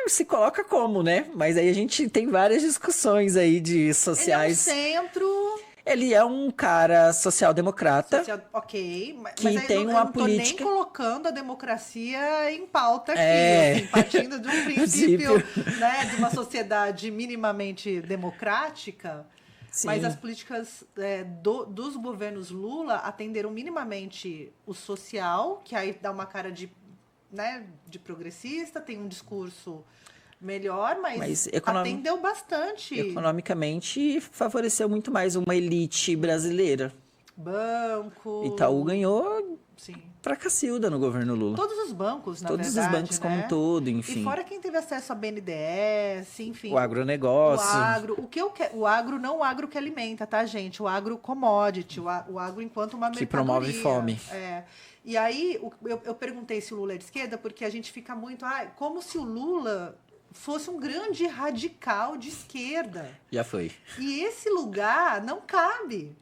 Se coloca como, né? Mas aí a gente tem várias discussões aí de sociais. Ele é um centro... Ele é um cara social-democrata. Ok, mas que aí tem eu uma não tô política... nem colocando a democracia em pauta aqui, assim, partindo de um princípio, né, de uma sociedade minimamente democrática. Sim. Mas as políticas dos governos Lula atenderam minimamente o social, que aí dá uma cara de progressista, tem um discurso melhor, mas atendeu bastante. Economicamente, favoreceu muito mais uma elite brasileira. Banco... Itaú ganhou Sim. pra Cacilda no governo Lula. Todos os bancos, na verdade. Todos os bancos como um todo, enfim. E fora quem teve acesso a BNDES, enfim. O agronegócio. O agro. O agro, não o agro que alimenta, tá, gente? O agro commodity, o agro enquanto uma mercadoria. Que promove fome. E aí, eu perguntei se o Lula é de esquerda, porque a gente fica muito... como se o Lula fosse um grande radical de esquerda. Já foi. E esse lugar não cabe.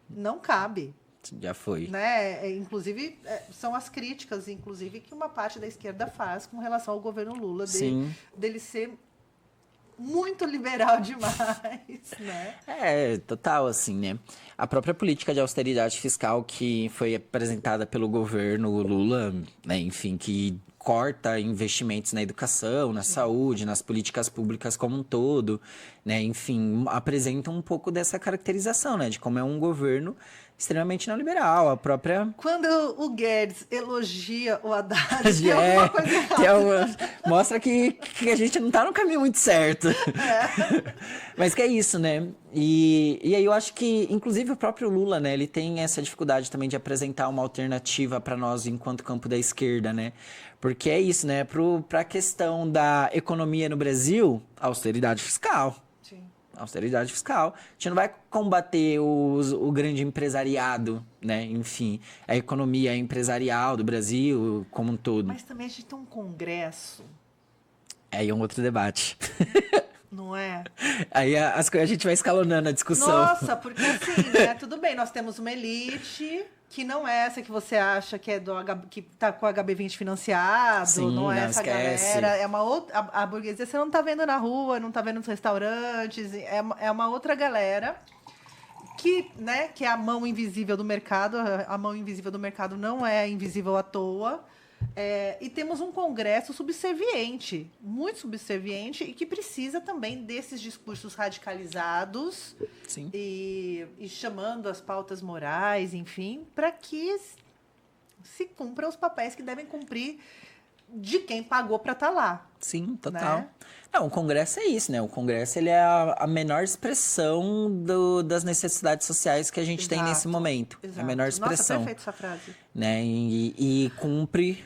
Não cabe. Já foi. Né? Inclusive, são as críticas, inclusive, que uma parte da esquerda faz com relação ao governo Lula, dele ser muito liberal demais, né? Total, assim, né? A própria política de austeridade fiscal que foi apresentada pelo governo Lula, né? Enfim, que corta investimentos na educação, na saúde, nas políticas públicas como um todo, né? Enfim, apresenta um pouco dessa caracterização, né? De como é um governo extremamente neoliberal, a própria... Quando o Guedes elogia o Haddad, tem alguma coisa mostra que a gente não tá no caminho muito certo. Mas que é isso, né? E aí eu acho que, inclusive, o próprio Lula, né? Ele tem essa dificuldade também de apresentar uma alternativa para nós enquanto campo da esquerda, né? Porque é isso, né? Para a questão da economia no Brasil, austeridade fiscal. Austeridade fiscal. A gente não vai combater o grande empresariado, né? Enfim, a economia empresarial do Brasil como um todo. Mas também a gente tem um congresso. Aí é um outro debate. Não é? Aí a gente vai escalonando a discussão. Nossa, porque assim, né? Tudo bem, nós temos uma elite que não é essa que você acha que é que tá com o HB20 financiado, Sim, não é essa esquece. galera, é uma outra, a burguesia você não tá vendo na rua, não tá vendo nos restaurantes, é uma outra galera que, né, que é a mão invisível do mercado, a mão invisível do mercado não é invisível à toa. E temos um Congresso subserviente, muito subserviente, e que precisa também desses discursos radicalizados. Sim. E chamando as pautas morais, enfim, para que se cumpram os papéis que devem cumprir de quem pagou para estar lá. Sim, total. Né? Não, o Congresso é isso, né? O Congresso ele é a menor expressão das necessidades sociais que a gente tem nesse momento. Exato. A menor expressão. Nossa, perfeita essa frase. Né? E cumpre...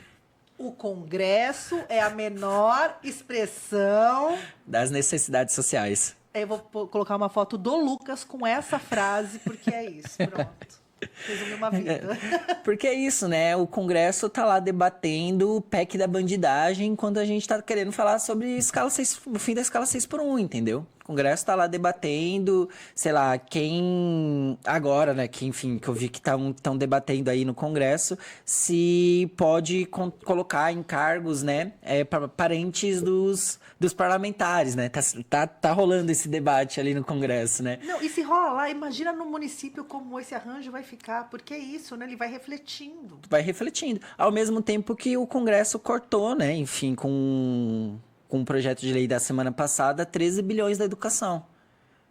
O Congresso é a menor expressão das necessidades sociais. Eu vou colocar uma foto do Lucas com essa frase, porque é isso. Pronto. Resumiu uma vida. Porque é isso, né? O Congresso tá lá debatendo o PEC da bandidagem, enquanto a gente tá querendo falar sobre o fim da escala 6x1, entendeu? O Congresso tá lá debatendo, sei lá, quem agora, né, que enfim, que eu vi que estão debatendo aí no Congresso, se pode colocar em cargos, né, para parentes dos parlamentares, né? Tá rolando esse debate ali no Congresso, né? Não, e se rola lá, imagina no município como esse arranjo vai ficar, porque é isso, né? Ele vai refletindo. Vai refletindo. Ao mesmo tempo que o Congresso cortou, né, enfim, com um projeto de lei da semana passada, 13 bilhões da educação.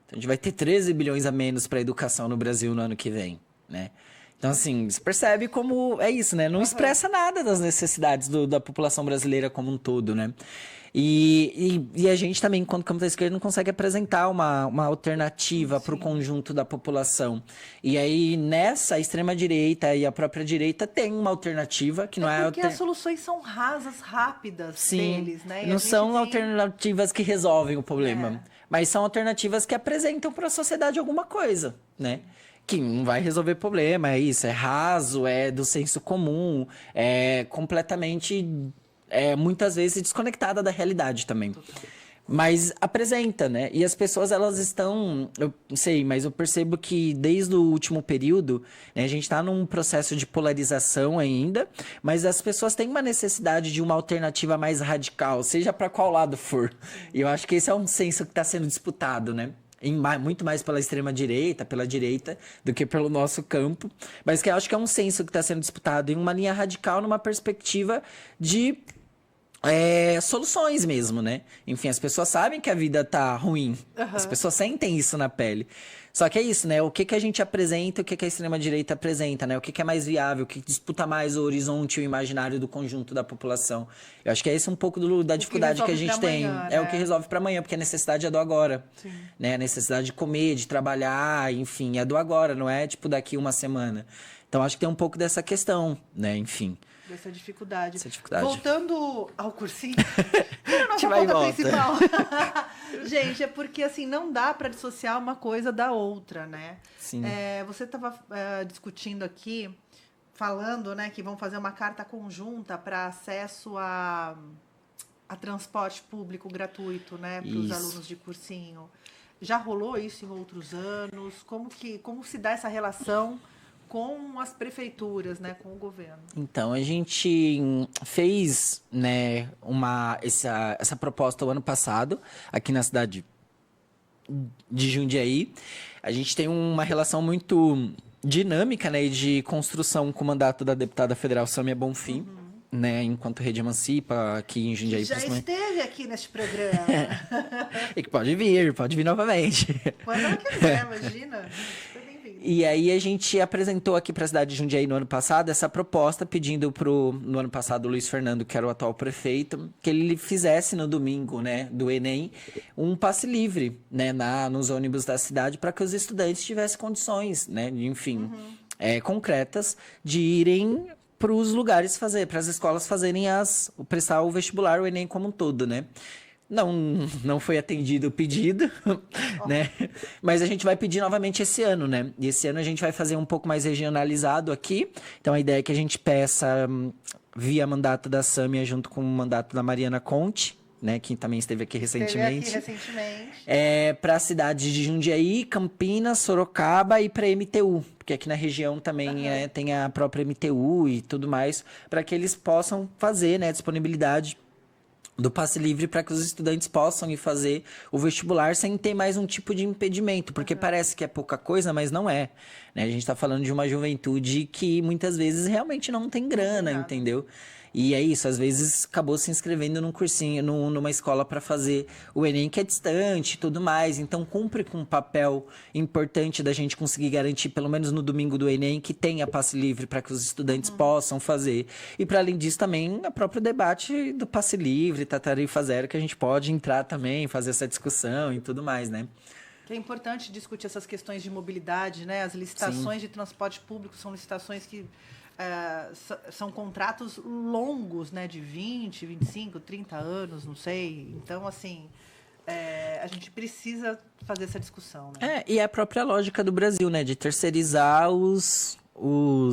Então, a gente vai ter 13 bilhões a menos para a educação no Brasil no ano que vem, né? Então, assim, você percebe como é isso, né? Não expressa nada das necessidades da população brasileira como um todo, né? E a gente também, enquanto campo da esquerda, não consegue apresentar uma alternativa para o conjunto da população. E aí, nessa, a extrema-direita e a própria direita tem uma alternativa que não é... Porque as soluções são rasas, rápidas deles, né? E não são alternativas que resolvem o problema, mas são alternativas que apresentam para a sociedade alguma coisa, né? Que não vai resolver problema, é isso, é raso, é do senso comum, é completamente... muitas vezes desconectada da realidade também. Total. Mas apresenta, né? E as pessoas, elas estão... Eu não sei, mas eu percebo que desde o último período, né, a gente está num processo de polarização ainda, mas as pessoas têm uma necessidade de uma alternativa mais radical, seja para qual lado for. E eu acho que esse é um senso que está sendo disputado, né? Muito mais pela extrema-direita, pela direita, do que pelo nosso campo. Mas que eu acho que é um senso que está sendo disputado em uma linha radical, numa perspectiva de... soluções mesmo, né? Enfim, as pessoas sabem que a vida tá ruim. As pessoas sentem isso na pele. Só que é isso, né? O que a gente apresenta, o que a extrema-direita apresenta, né? O que é mais viável, o que disputa mais o horizonte e o imaginário do conjunto da população. Eu acho que é esse um pouco da dificuldade que a gente tem. Amanhã, né? É o que resolve para amanhã, porque a necessidade é do agora. Sim. Né? A necessidade de comer, de trabalhar, enfim, é do agora, não é tipo daqui uma semana. Então acho que tem um pouco dessa questão, né? Enfim. Dessa dificuldade. Voltando ao cursinho, a nossa pauta principal. Gente, é porque assim, não dá para dissociar uma coisa da outra, né? Sim. Você estava discutindo aqui, falando, né, que vão fazer uma carta conjunta para acesso a transporte público gratuito, né, para os alunos de cursinho. Já rolou isso em outros anos? Como se dá essa relação com as prefeituras, né, com o governo? Então, a gente fez, né, essa proposta o ano passado, aqui na cidade de Jundiaí. A gente tem uma relação muito dinâmica, né, de construção com o mandato da deputada federal Sâmia Bonfim. né, enquanto Rede Emancipa, aqui em Jundiaí. Já esteve aqui neste programa. E que pode vir novamente. Quando ela quiser, imagina. E aí a gente apresentou aqui para a cidade de Jundiaí no ano passado essa proposta, pedindo no ano passado, o Luiz Fernando, que era o atual prefeito, que ele fizesse no domingo, né, do Enem, um passe livre, né, nos ônibus da cidade, para que os estudantes tivessem condições, né, enfim, concretas, de irem para os lugares para as escolas fazerem prestar o vestibular, o Enem como um todo, né? Não foi atendido o pedido, né? Mas a gente vai pedir novamente esse ano, né? E esse ano a gente vai fazer um pouco mais regionalizado aqui. Então a ideia é que a gente peça via mandato da Sâmia junto com o mandato da Mariana Conte, né? Que também esteve aqui recentemente. Para a cidade de Jundiaí, Campinas, Sorocaba e para MTU. Porque aqui na região também tem a própria MTU e tudo mais, para que eles possam fazer, né, disponibilidade do passe livre para que os estudantes possam ir fazer o vestibular sem ter mais um tipo de impedimento, porque parece que é pouca coisa, mas não é, né? A gente está falando de uma juventude que muitas vezes realmente não tem grana, entendeu? E é isso, às vezes acabou se inscrevendo num cursinho, numa escola para fazer o Enem, que é distante e tudo mais. Então, cumpre com um papel importante da gente conseguir garantir, pelo menos no domingo do Enem, que tenha passe livre para que os estudantes possam fazer. E, para além disso, também o próprio debate do passe livre, tarifa zero, que a gente pode entrar também, fazer essa discussão e tudo mais, né? Que é importante discutir essas questões de mobilidade, né? As licitações de transporte público são licitações que são contratos longos, né? De 20, 25, 30 anos, não sei. Então, assim, a gente precisa fazer essa discussão, né? E é a própria lógica do Brasil, né? De terceirizar O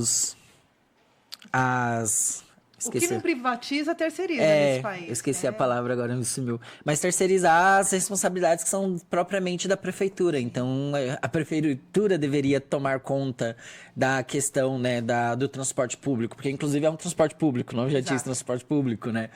que não privatiza, terceiriza nesse país. Eu esqueci a palavra agora, me sumiu. Mas terceirizar as responsabilidades que são propriamente da prefeitura. Então, a prefeitura deveria tomar conta da questão, né, do transporte público. Porque, inclusive, é um transporte público, não já tinha transporte público, né?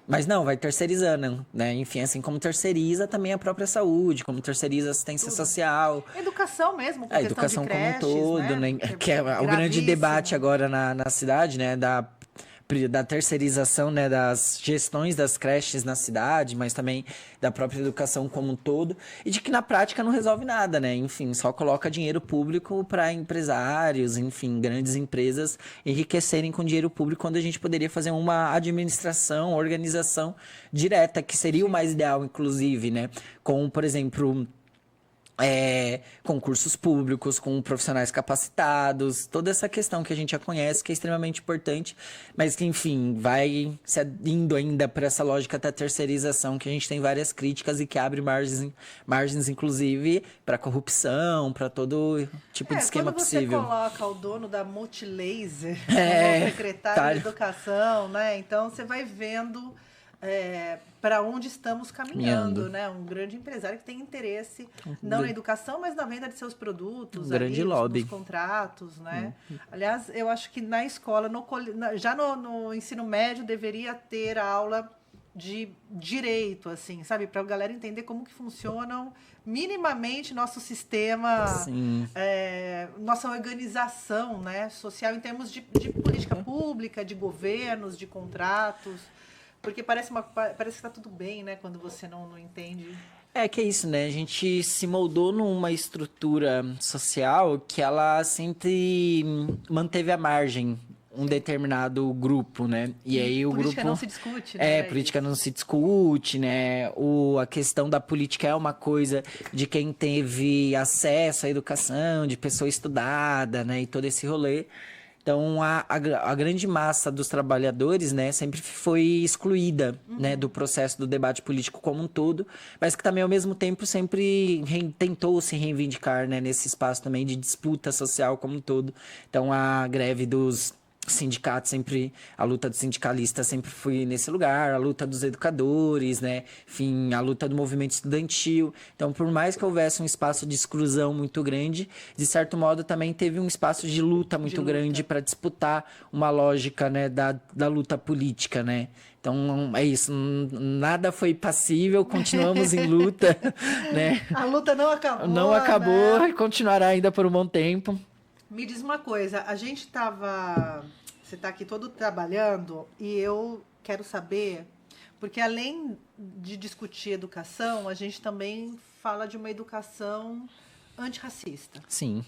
Mas não, vai terceirizando, né? Enfim, assim como terceiriza também a própria saúde, como terceiriza a assistência social. Educação mesmo, com a educação de creches, como um todo, né? Que é o grande debate agora na cidade, né? Da terceirização, né, das gestões das creches na cidade, mas também da própria educação como um todo, e de que na prática não resolve nada, né? Enfim, só coloca dinheiro público para empresários, enfim, grandes empresas enriquecerem com dinheiro público, quando a gente poderia fazer uma administração, organização direta, que seria o mais ideal, inclusive, né? Com, por exemplo, concursos públicos, com profissionais capacitados, toda essa questão que a gente já conhece, que é extremamente importante, mas que, enfim, vai se indo ainda para essa lógica da terceirização, que a gente tem várias críticas e que abre margens inclusive, para corrupção, para todo tipo de esquema possível. Quando você coloca o dono da Multilaser como secretário de Educação, né? Então, você vai vendo para onde estamos caminhando, né? Um grande empresário que tem interesse não na educação, mas na venda de seus produtos, grande lobby, nos contratos, né? Aliás, eu acho que na escola, já no ensino médio, deveria ter aula de direito, assim, sabe? Para a galera entender como que funcionam minimamente nosso sistema, nossa organização, né, social, em termos de política pública, de governos, de contratos. Porque parece que está tudo bem, né? Quando você não entende. Que é isso, né? A gente se moldou numa estrutura social que ela sempre manteve à margem um determinado grupo, né? E aí o política grupo não se discute, né? Política não se discute, né? A questão da política é uma coisa de quem teve acesso à educação, de pessoa estudada, né? E todo esse rolê. Então, a grande massa dos trabalhadores, né, sempre foi excluída, né, do processo do debate político como um todo, mas que também, ao mesmo tempo, sempre tentou se reivindicar, né, nesse espaço também de disputa social como um todo. Então, a greve dos sindicatos sempre, a luta dos sindicalistas sempre foi nesse lugar, a luta dos educadores, né? Enfim, a luta do movimento estudantil. Então, por mais que houvesse um espaço de exclusão muito grande, de certo modo também teve um espaço de luta muito grande para disputar uma lógica, né, da luta política, né? Então, é isso, nada foi passível, continuamos em luta, né? A luta não acabou. Não acabou, né? E continuará ainda por um bom tempo. Me diz uma coisa, a gente estava você está aqui todo trabalhando e eu quero saber, porque além de discutir educação, a gente também fala de uma educação antirracista. Sim.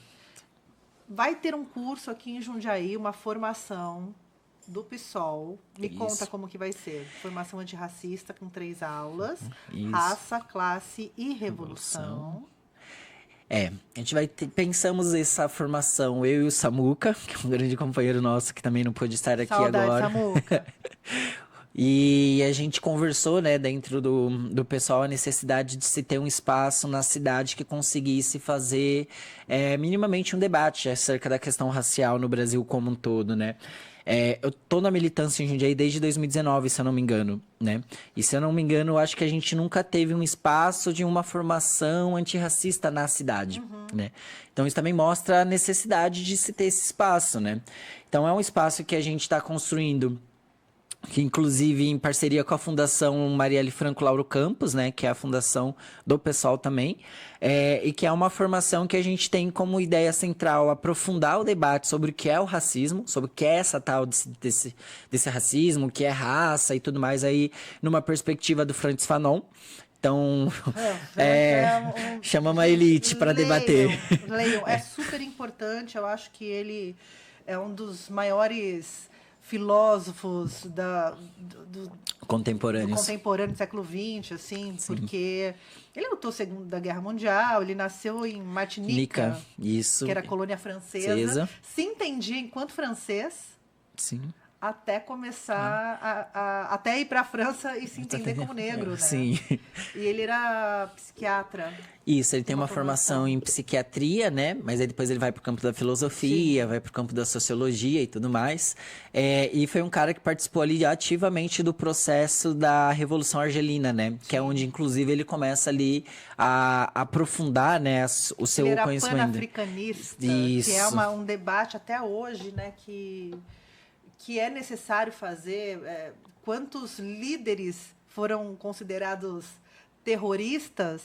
Vai ter um curso aqui em Jundiaí, uma formação do PSOL. Me Isso. conta como que vai ser. Formação antirracista com 3 aulas. Isso. Raça, classe e revolução. A gente pensamos essa formação, eu e o Samuca, que é um grande companheiro nosso que também não pôde estar aqui Saudade, agora. Samuca. E a gente conversou, né, dentro do pessoal, a necessidade de se ter um espaço na cidade que conseguisse fazer minimamente um debate acerca da questão racial no Brasil como um todo, né? Eu tô na militância em Jundiaí desde 2019, se eu não me engano, né? E se eu não me engano, eu acho que a gente nunca teve um espaço de uma formação antirracista na cidade, né? Então isso também mostra a necessidade de se ter esse espaço, né? Então é um espaço que a gente está construindo, que inclusive em parceria com a Fundação Marielle Franco Lauro Campos, né, que é a fundação do pessoal também, e que é uma formação que a gente tem como ideia central aprofundar o debate sobre o que é o racismo, sobre o que é essa tal desse racismo, o que é raça e tudo mais, aí numa perspectiva do Frantz Fanon. Então, chamamos a elite para debater. Leiam, é super importante, eu acho que ele é um dos maiores filósofos do contemporâneo do século XX, assim, porque ele lutou Segunda Guerra Mundial, ele nasceu em Martinica, isso, que era colônia francesa, se entendia enquanto francês, sim, até começar até ir para a França e se entender como negro, né? Sim. E ele era psiquiatra. Isso, ele tem uma formação em psiquiatria, né? Mas aí depois ele vai para o campo da filosofia, vai para o campo da sociologia e tudo mais. E foi um cara que participou ali ativamente do processo da Revolução Argelina, né? Que é onde, inclusive, ele começa ali a aprofundar, né, o seu ele era conhecimento. Pan-africanista, Isso. que é um debate até hoje, né? Que é necessário fazer. Quantos líderes foram considerados terroristas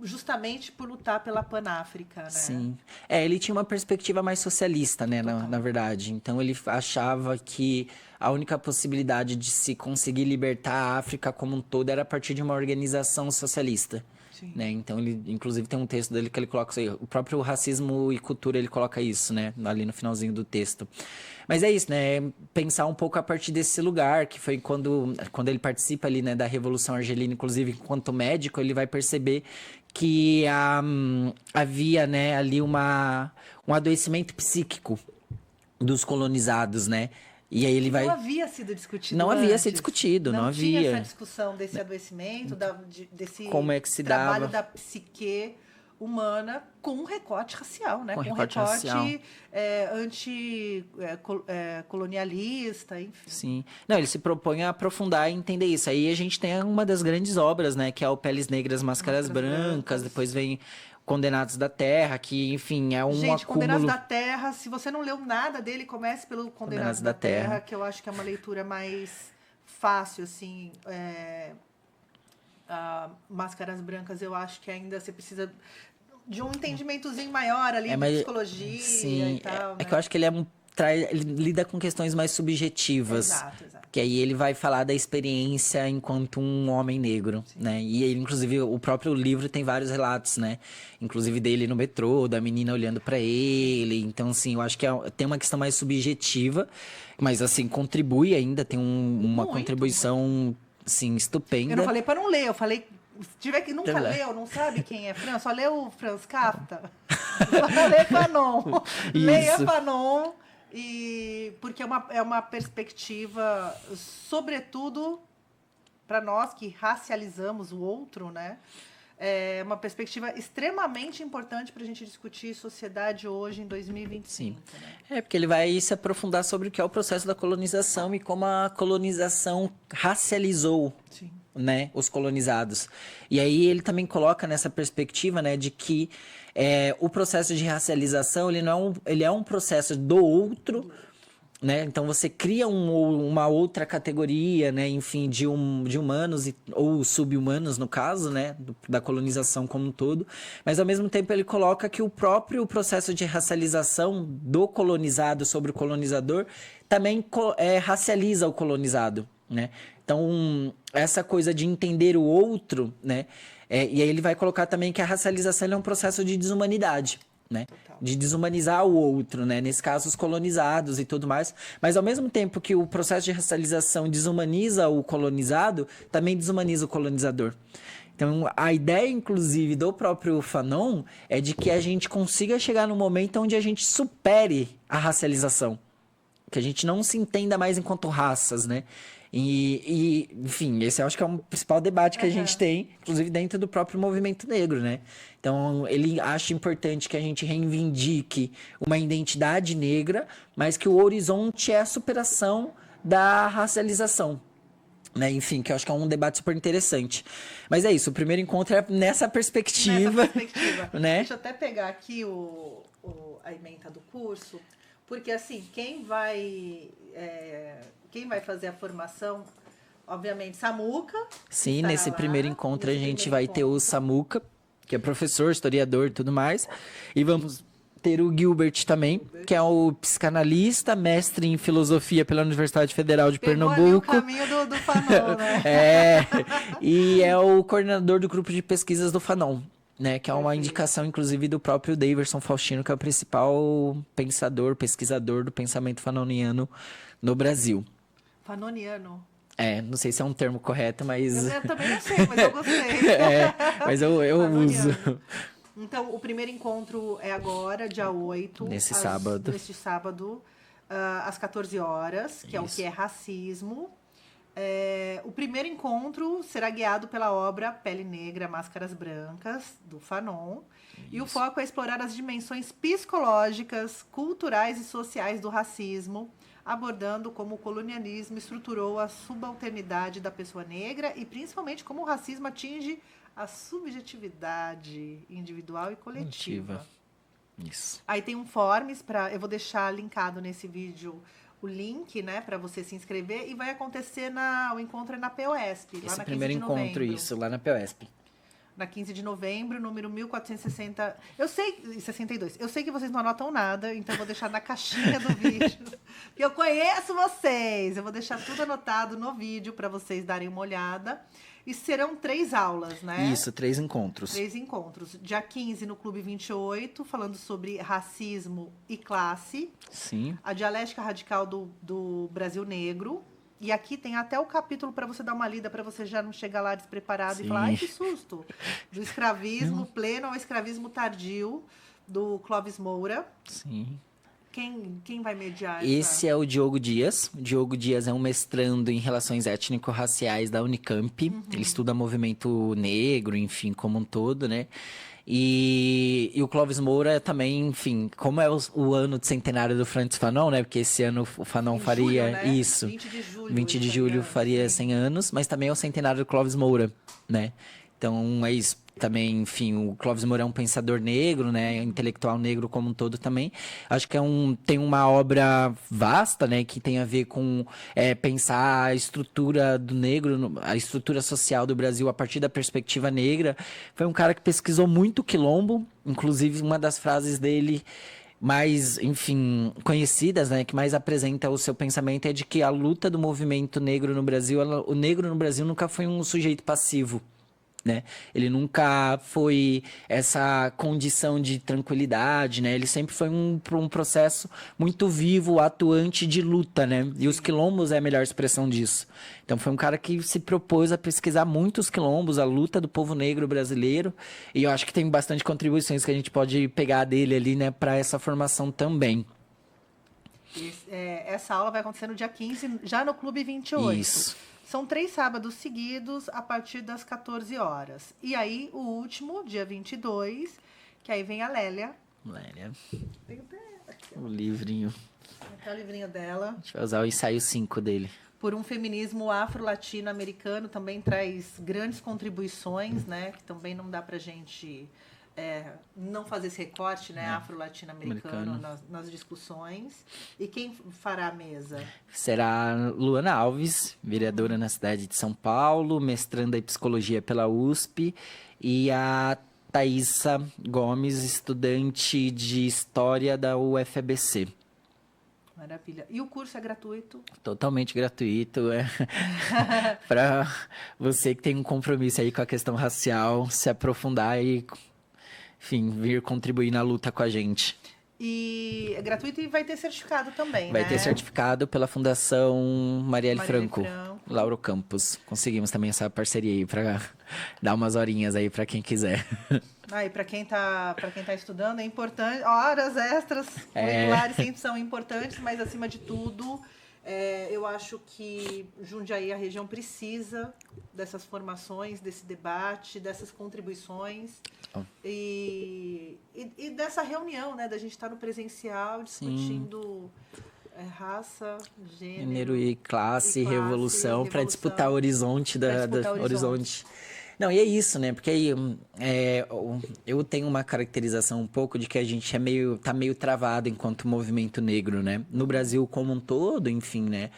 justamente por lutar pela Pan-África, né? Sim. Ele tinha uma perspectiva mais socialista, né, na verdade. Então, ele achava que a única possibilidade de se conseguir libertar a África como um todo era a partir de uma organização socialista. Né? Então, ele, inclusive, tem um texto dele que ele coloca isso aí. O próprio Racismo e Cultura, ele coloca isso, né? Ali no finalzinho do texto. Mas é isso, né? Pensar um pouco a partir desse lugar, que foi quando ele participa ali, né, da Revolução Argelina, inclusive, enquanto médico, ele vai perceber que havia, né, ali um adoecimento psíquico dos colonizados, né? E aí ele vai... Não havia sido discutido Não antes. havia sido discutido, não havia. Tinha essa discussão desse adoecimento, desse como é que se trabalho dava da psique humana com um recorte racial, né? Com um recorte recorte racial. anticolonialista, enfim. Sim. Não, ele se propõe a aprofundar e entender isso. Aí a gente tem uma das grandes obras, né? Que é o Peles Negras, Máscaras Brancas. Depois vem Condenados da Terra, que, enfim, é um Gente, acúmulo... Condenados da Terra, se você não leu nada dele, comece pelo Condenados da Terra, que eu acho que é uma leitura mais fácil, assim. Máscaras Brancas, eu acho que ainda você precisa de um entendimentozinho maior ali de psicologia sim, e tal. que eu acho que ele ele lida com questões mais subjetivas. Exato. Que aí ele vai falar da experiência enquanto um homem negro, né? E ele, inclusive, o próprio livro tem vários relatos, né? Inclusive dele no metrô, da menina olhando pra ele. Então, assim, eu acho que tem uma questão mais subjetiva, mas, assim, contribui ainda, tem uma contribuição, assim, estupenda. Eu não falei pra não ler, eu falei... Se tiver que nunca leu, não sabe quem é Franz, só leu Franz Kafka. Só lê Fanon. Leia Fanon. Porque é uma perspectiva, sobretudo para nós que racializamos o outro, né? É uma perspectiva extremamente importante para a gente discutir sociedade hoje em 2025. Sim. Né? Porque ele vai se aprofundar sobre o que é o processo da colonização e como a colonização racializou, né, os colonizados. E aí ele também coloca nessa perspectiva, né, de que o processo de racialização ele é um processo do outro, né? Então você cria uma outra categoria, né? Enfim, de humanos ou sub-humanos, no caso, né? Da colonização como um todo. Mas ao mesmo tempo ele coloca que o próprio processo de racialização do colonizado sobre o colonizador também racializa o colonizado, né? Então, essa coisa de entender o outro, né? E aí ele vai colocar também que a racialização é um processo de desumanidade, né? De desumanizar o outro, né? Nesse caso, os colonizados e tudo mais. Mas ao mesmo tempo que o processo de racialização desumaniza o colonizado, também desumaniza o colonizador. Então, a ideia, inclusive, do próprio Fanon é de que a gente consiga chegar num momento onde a gente supere a racialização. Que a gente não se entenda mais enquanto raças, né? Enfim, esse eu acho que é o principal debate que a gente tem, inclusive dentro do próprio movimento negro, né? Então, ele acha importante que a gente reivindique uma identidade negra, mas que o horizonte é a superação da racialização. Né? Enfim, que eu acho que é um debate super interessante. Mas é isso, o primeiro encontro é nessa perspectiva. Né? Deixa eu até pegar aqui a ementa do curso, porque assim, quem vai fazer a formação, obviamente, Samuca. Sim, nesse primeiro encontro a gente vai ter o Samuca, que é professor, historiador e tudo mais. E vamos ter o Gilbert também, que é o psicanalista, mestre em filosofia pela Universidade Federal de Pernambuco. Ali o caminho do Fanon, né? E é o coordenador do grupo de pesquisas do Fanon, né? Que é uma indicação, inclusive, do próprio Daverson Faustino, que é o principal pesquisador do pensamento fanoniano no Brasil. Fanoniano. Não sei se é um termo correto, mas... Eu também não sei, mas eu gostei. Mas eu uso. Então, o primeiro encontro é agora, dia 8. Neste sábado, às 14 horas, que é o que é racismo. O primeiro encontro será guiado pela obra Pele Negra, Máscaras Brancas, do Fanon. Isso. E o foco é explorar as dimensões psicológicas, culturais e sociais do racismo, abordando como o colonialismo estruturou a subalternidade da pessoa negra e principalmente como o racismo atinge a subjetividade individual e coletiva. Isso. Aí tem um forms eu vou deixar linkado nesse vídeo o link, né, para você se inscrever, e vai acontecer o encontro na POSP, lá na 15 de novembro. Esse primeiro encontro, lá na POSP. Na 15 de novembro, número 1460. 62. Eu sei que vocês não anotam nada, então eu vou deixar na caixinha do vídeo. Porque eu conheço vocês. Eu vou deixar tudo anotado no vídeo para vocês darem uma olhada. E serão 3 aulas, né? Isso, 3 encontros. 3 encontros. Dia 15 no Clube 28, falando sobre racismo e classe. Sim. A dialética radical do Brasil Negro. E aqui tem até o capítulo para você dar uma lida, para você já não chegar lá despreparado e falar, ai, que susto. Do escravismo pleno ao escravismo tardio, do Clóvis Moura. Sim. Quem vai mediar Esse é o Diogo Dias. O Diogo Dias é um mestrando em relações étnico-raciais da Unicamp. Ele estuda movimento negro, enfim, como um todo, né? E o Clóvis Moura também, enfim, como é o ano de centenário do Frantz Fanon, né? Porque esse ano o Fanon faria julho, né? isso. 20 de julho faria 100 anos, mas também é o centenário do Clóvis Moura, né? Então é isso. Também, enfim, o Clóvis Moura é um pensador negro, né? Intelectual negro como um todo também. Acho que tem uma obra vasta, né? Que tem a ver com pensar a estrutura do negro, a estrutura social do Brasil a partir da perspectiva negra. Foi um cara que pesquisou muito o quilombo. Inclusive, uma das frases dele mais, enfim, conhecidas, né? Que mais apresenta o seu pensamento é de que a luta do movimento negro no Brasil, o negro no Brasil nunca foi um sujeito passivo. Né? Ele nunca foi essa condição de tranquilidade, né? Ele sempre foi um processo muito vivo, atuante de luta, né? E os quilombos é a melhor expressão disso. Então foi um cara que se propôs a pesquisar muito os quilombos, a luta do povo negro brasileiro, e eu acho que tem bastante contribuições que a gente pode pegar dele ali, né, para essa formação também. Essa aula vai acontecer no dia 15, já no Clube 28. Isso. São 3 sábados seguidos, a partir das 14 horas. E aí, o último, dia 22, que aí vem a Lélia. Tem aqui, o livrinho. Aqui é o livrinho dela. A gente vai usar o ensaio 5 dele. Por um feminismo afro-latino-americano, também traz grandes contribuições, né? Que também não dá pra gente não fazer esse recorte, né, afro-latino-americano nas discussões. E quem fará a mesa? Será Luana Alves, vereadora na cidade de São Paulo, mestranda em psicologia pela USP, e a Thaisa Gomes, estudante de história da UFABC. Maravilha. E o curso é gratuito? Totalmente gratuito. Para você que tem um compromisso aí com a questão racial, se aprofundar e, enfim, vir contribuir na luta com a gente. E é gratuito e vai ter certificado também, Vai né? ter certificado pela Fundação Marielle Franco, Franco. Lauro Campos. Conseguimos também essa parceria aí para dar umas horinhas aí para quem quiser. E para quem tá estudando é importante. Horas extras curriculares sempre são importantes, mas acima de tudo, eu acho que Jundiaí, a região, precisa dessas formações, desse debate, dessas contribuições e dessa reunião, né, da gente estar no presencial discutindo raça, gênero e classe, revolução, para disputar o horizonte horizonte. Não, e é isso, né? Porque aí eu tenho uma caracterização um pouco de que a gente tá meio travado enquanto movimento negro, né? No Brasil como um todo, enfim, né?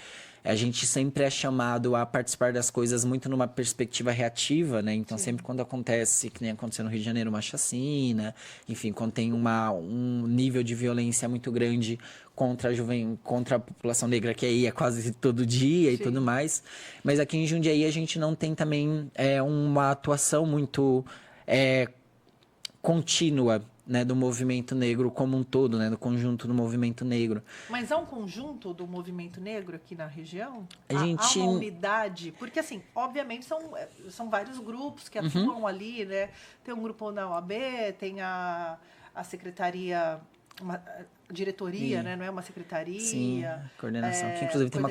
A gente sempre é chamado a participar das coisas muito numa perspectiva reativa, né? Então, sempre quando acontece, que nem aconteceu no Rio de Janeiro, uma chacina, enfim, quando tem um nível de violência muito grande contra a população negra, que aí é quase todo dia e tudo mais. Mas aqui em Jundiaí a gente não tem também uma atuação muito contínua, né, do movimento negro como um todo, né, do conjunto do movimento negro. Mas há um conjunto do movimento negro aqui na região? Há uma unidade? Porque, assim, obviamente são vários grupos que atuam ali, né? Tem um grupo na OAB, tem a secretaria, uma diretoria, né? Não é uma secretaria. Sim, coordenação. Que, inclusive, tem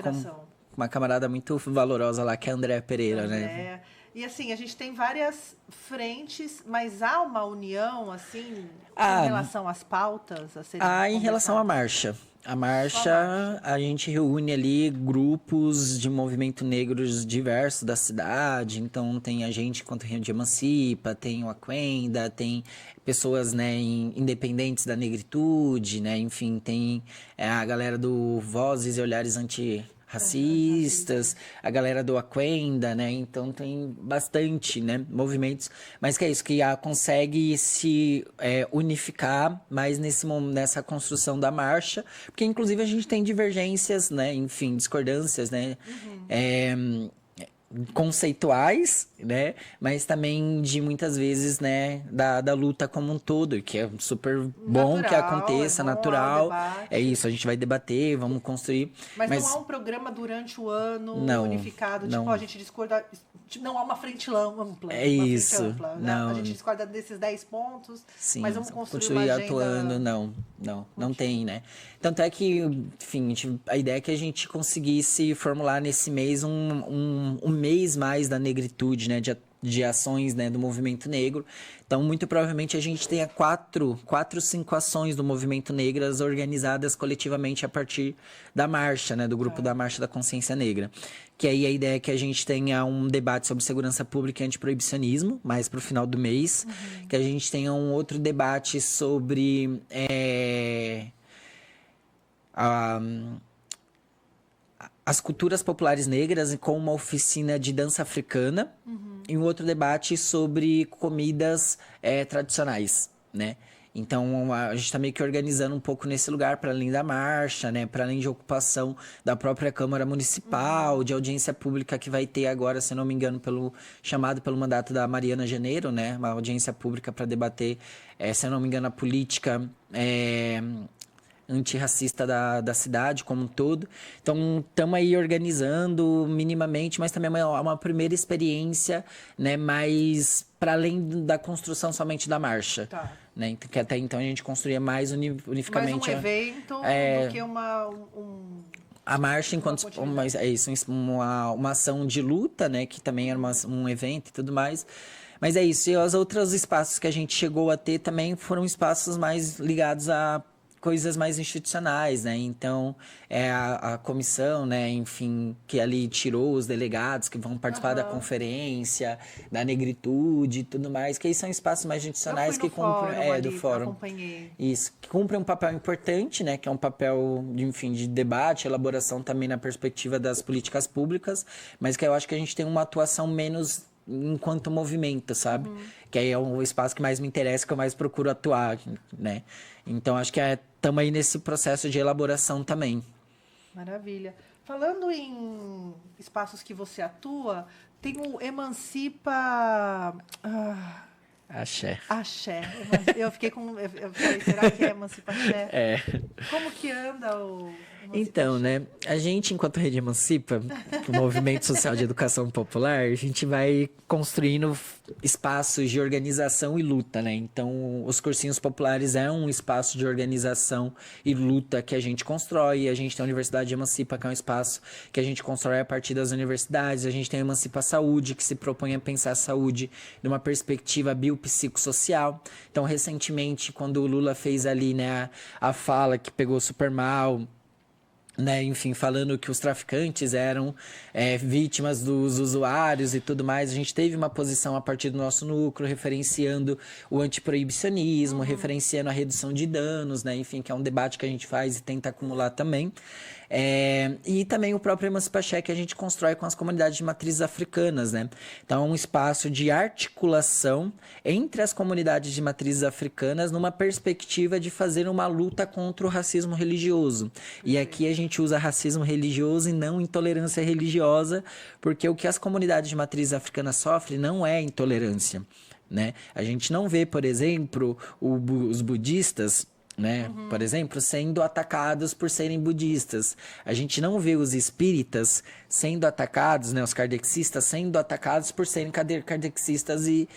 uma camarada muito valorosa lá, que é a Andréa Pereira, né? E assim, a gente tem várias frentes, mas há uma união, assim, em relação às pautas a serem em relação à marcha. A marcha, a gente reúne ali grupos de movimento negros diversos da cidade. Então, tem a gente quanto Rio de Emancipa, tem o Aquenda, tem pessoas, né, independentes da negritude, né? Enfim, tem a galera do Vozes e Olhares Antirracistas, a galera do Aquenda, né? Então tem bastante, né, movimentos, mas que é isso, que consegue se unificar mais nessa construção da marcha, porque inclusive a gente tem divergências, né, enfim, discordâncias, né, conceituais, né, mas também de muitas vezes, né, da luta como um todo, que é super bom que aconteça, natural, isso, a gente vai debater, vamos construir. Mas não há um programa durante o ano unificado, tipo, a gente discorda, não há uma frente ampla. Isso, frente ampla, não. A gente discorda desses 10 pontos, sim, mas vamos construir uma agenda... atuando, não tem, né. Tanto é que, enfim, a ideia é que a gente conseguisse formular nesse mês um mês mais da negritude, né, de ações, né, do movimento negro. Então, muito provavelmente, a gente tenha 5 ações do movimento negro organizadas coletivamente a partir da marcha, né, do grupo da Marcha da Consciência Negra. Que aí a ideia é que a gente tenha um debate sobre segurança pública e antiproibicionismo, mais para o final do mês. Que a gente tenha um outro debate sobre... as culturas populares negras com uma oficina de dança africana e um outro debate sobre comidas tradicionais, né? Então, a gente está meio que organizando um pouco nesse lugar, para além da marcha, né? Para além de ocupação da própria Câmara Municipal, de audiência pública que vai ter agora, se não me engano, chamado pelo mandato da Mariana Janeiro, né? Uma audiência pública para debater, se não me engano, a política... antirracista da cidade como um todo. Então, estamos aí organizando minimamente, mas também é uma primeira experiência, né, mais para além da construção somente da marcha. Né? Que até então a gente construía mais unificamente... Mais um evento do que a marcha enquanto uma ação de luta, né, que também era um evento e tudo mais. Mas é isso. E os outros espaços que a gente chegou a ter também foram espaços mais ligados a coisas mais institucionais, né? Então, a comissão, né, enfim, que ali tirou os delegados que vão participar da conferência, da negritude e tudo mais, que aí são espaços mais institucionais que cumprem, do fórum. Acompanhei. Isso, que cumprem um papel importante, né, que é um papel de, enfim, de debate, elaboração também na perspectiva das políticas públicas, mas que eu acho que a gente tem uma atuação menos enquanto movimento, sabe? Que aí é o espaço que mais me interessa, que eu mais procuro atuar, né? Então, acho que estamos aí nesse processo de elaboração também. Maravilha. Falando em espaços que você atua, tem o Emancipa... Axé. Axé. Eu fiquei com... Eu falei, será que é Emancipa Axé? Como que anda o... Então, né, a gente, enquanto Rede Emancipa, o Movimento Social de Educação Popular, a gente vai construindo espaços de organização e luta, né? Então, os cursinhos populares é um espaço de organização e luta que a gente constrói. A gente tem a Universidade de Emancipa, que é um espaço que a gente constrói a partir das universidades. A gente tem a Emancipa Saúde, que se propõe a pensar a saúde numa perspectiva biopsicossocial. Então, recentemente, quando o Lula fez ali, né, a fala que pegou super mal, né, enfim, falando que os traficantes eram vítimas dos usuários e tudo mais, a gente teve uma posição a partir do nosso núcleo, referenciando o antiproibicionismo, referenciando a redução de danos, né, enfim, que é um debate que a gente faz e tenta acumular também. E também o próprio Emancipa Axé, que a gente constrói com as comunidades de matrizes africanas, né? Então, é um espaço de articulação entre as comunidades de matrizes africanas numa perspectiva de fazer uma luta contra o racismo religioso. E aqui a gente usa racismo religioso e não intolerância religiosa, porque o que as comunidades de matrizes africanas sofrem não é intolerância, né? A gente não vê, por exemplo, os budistas, né, por exemplo, sendo atacados por serem budistas. A gente não vê os espíritas sendo atacados, né, os kardecistas sendo atacados por serem kardecistas e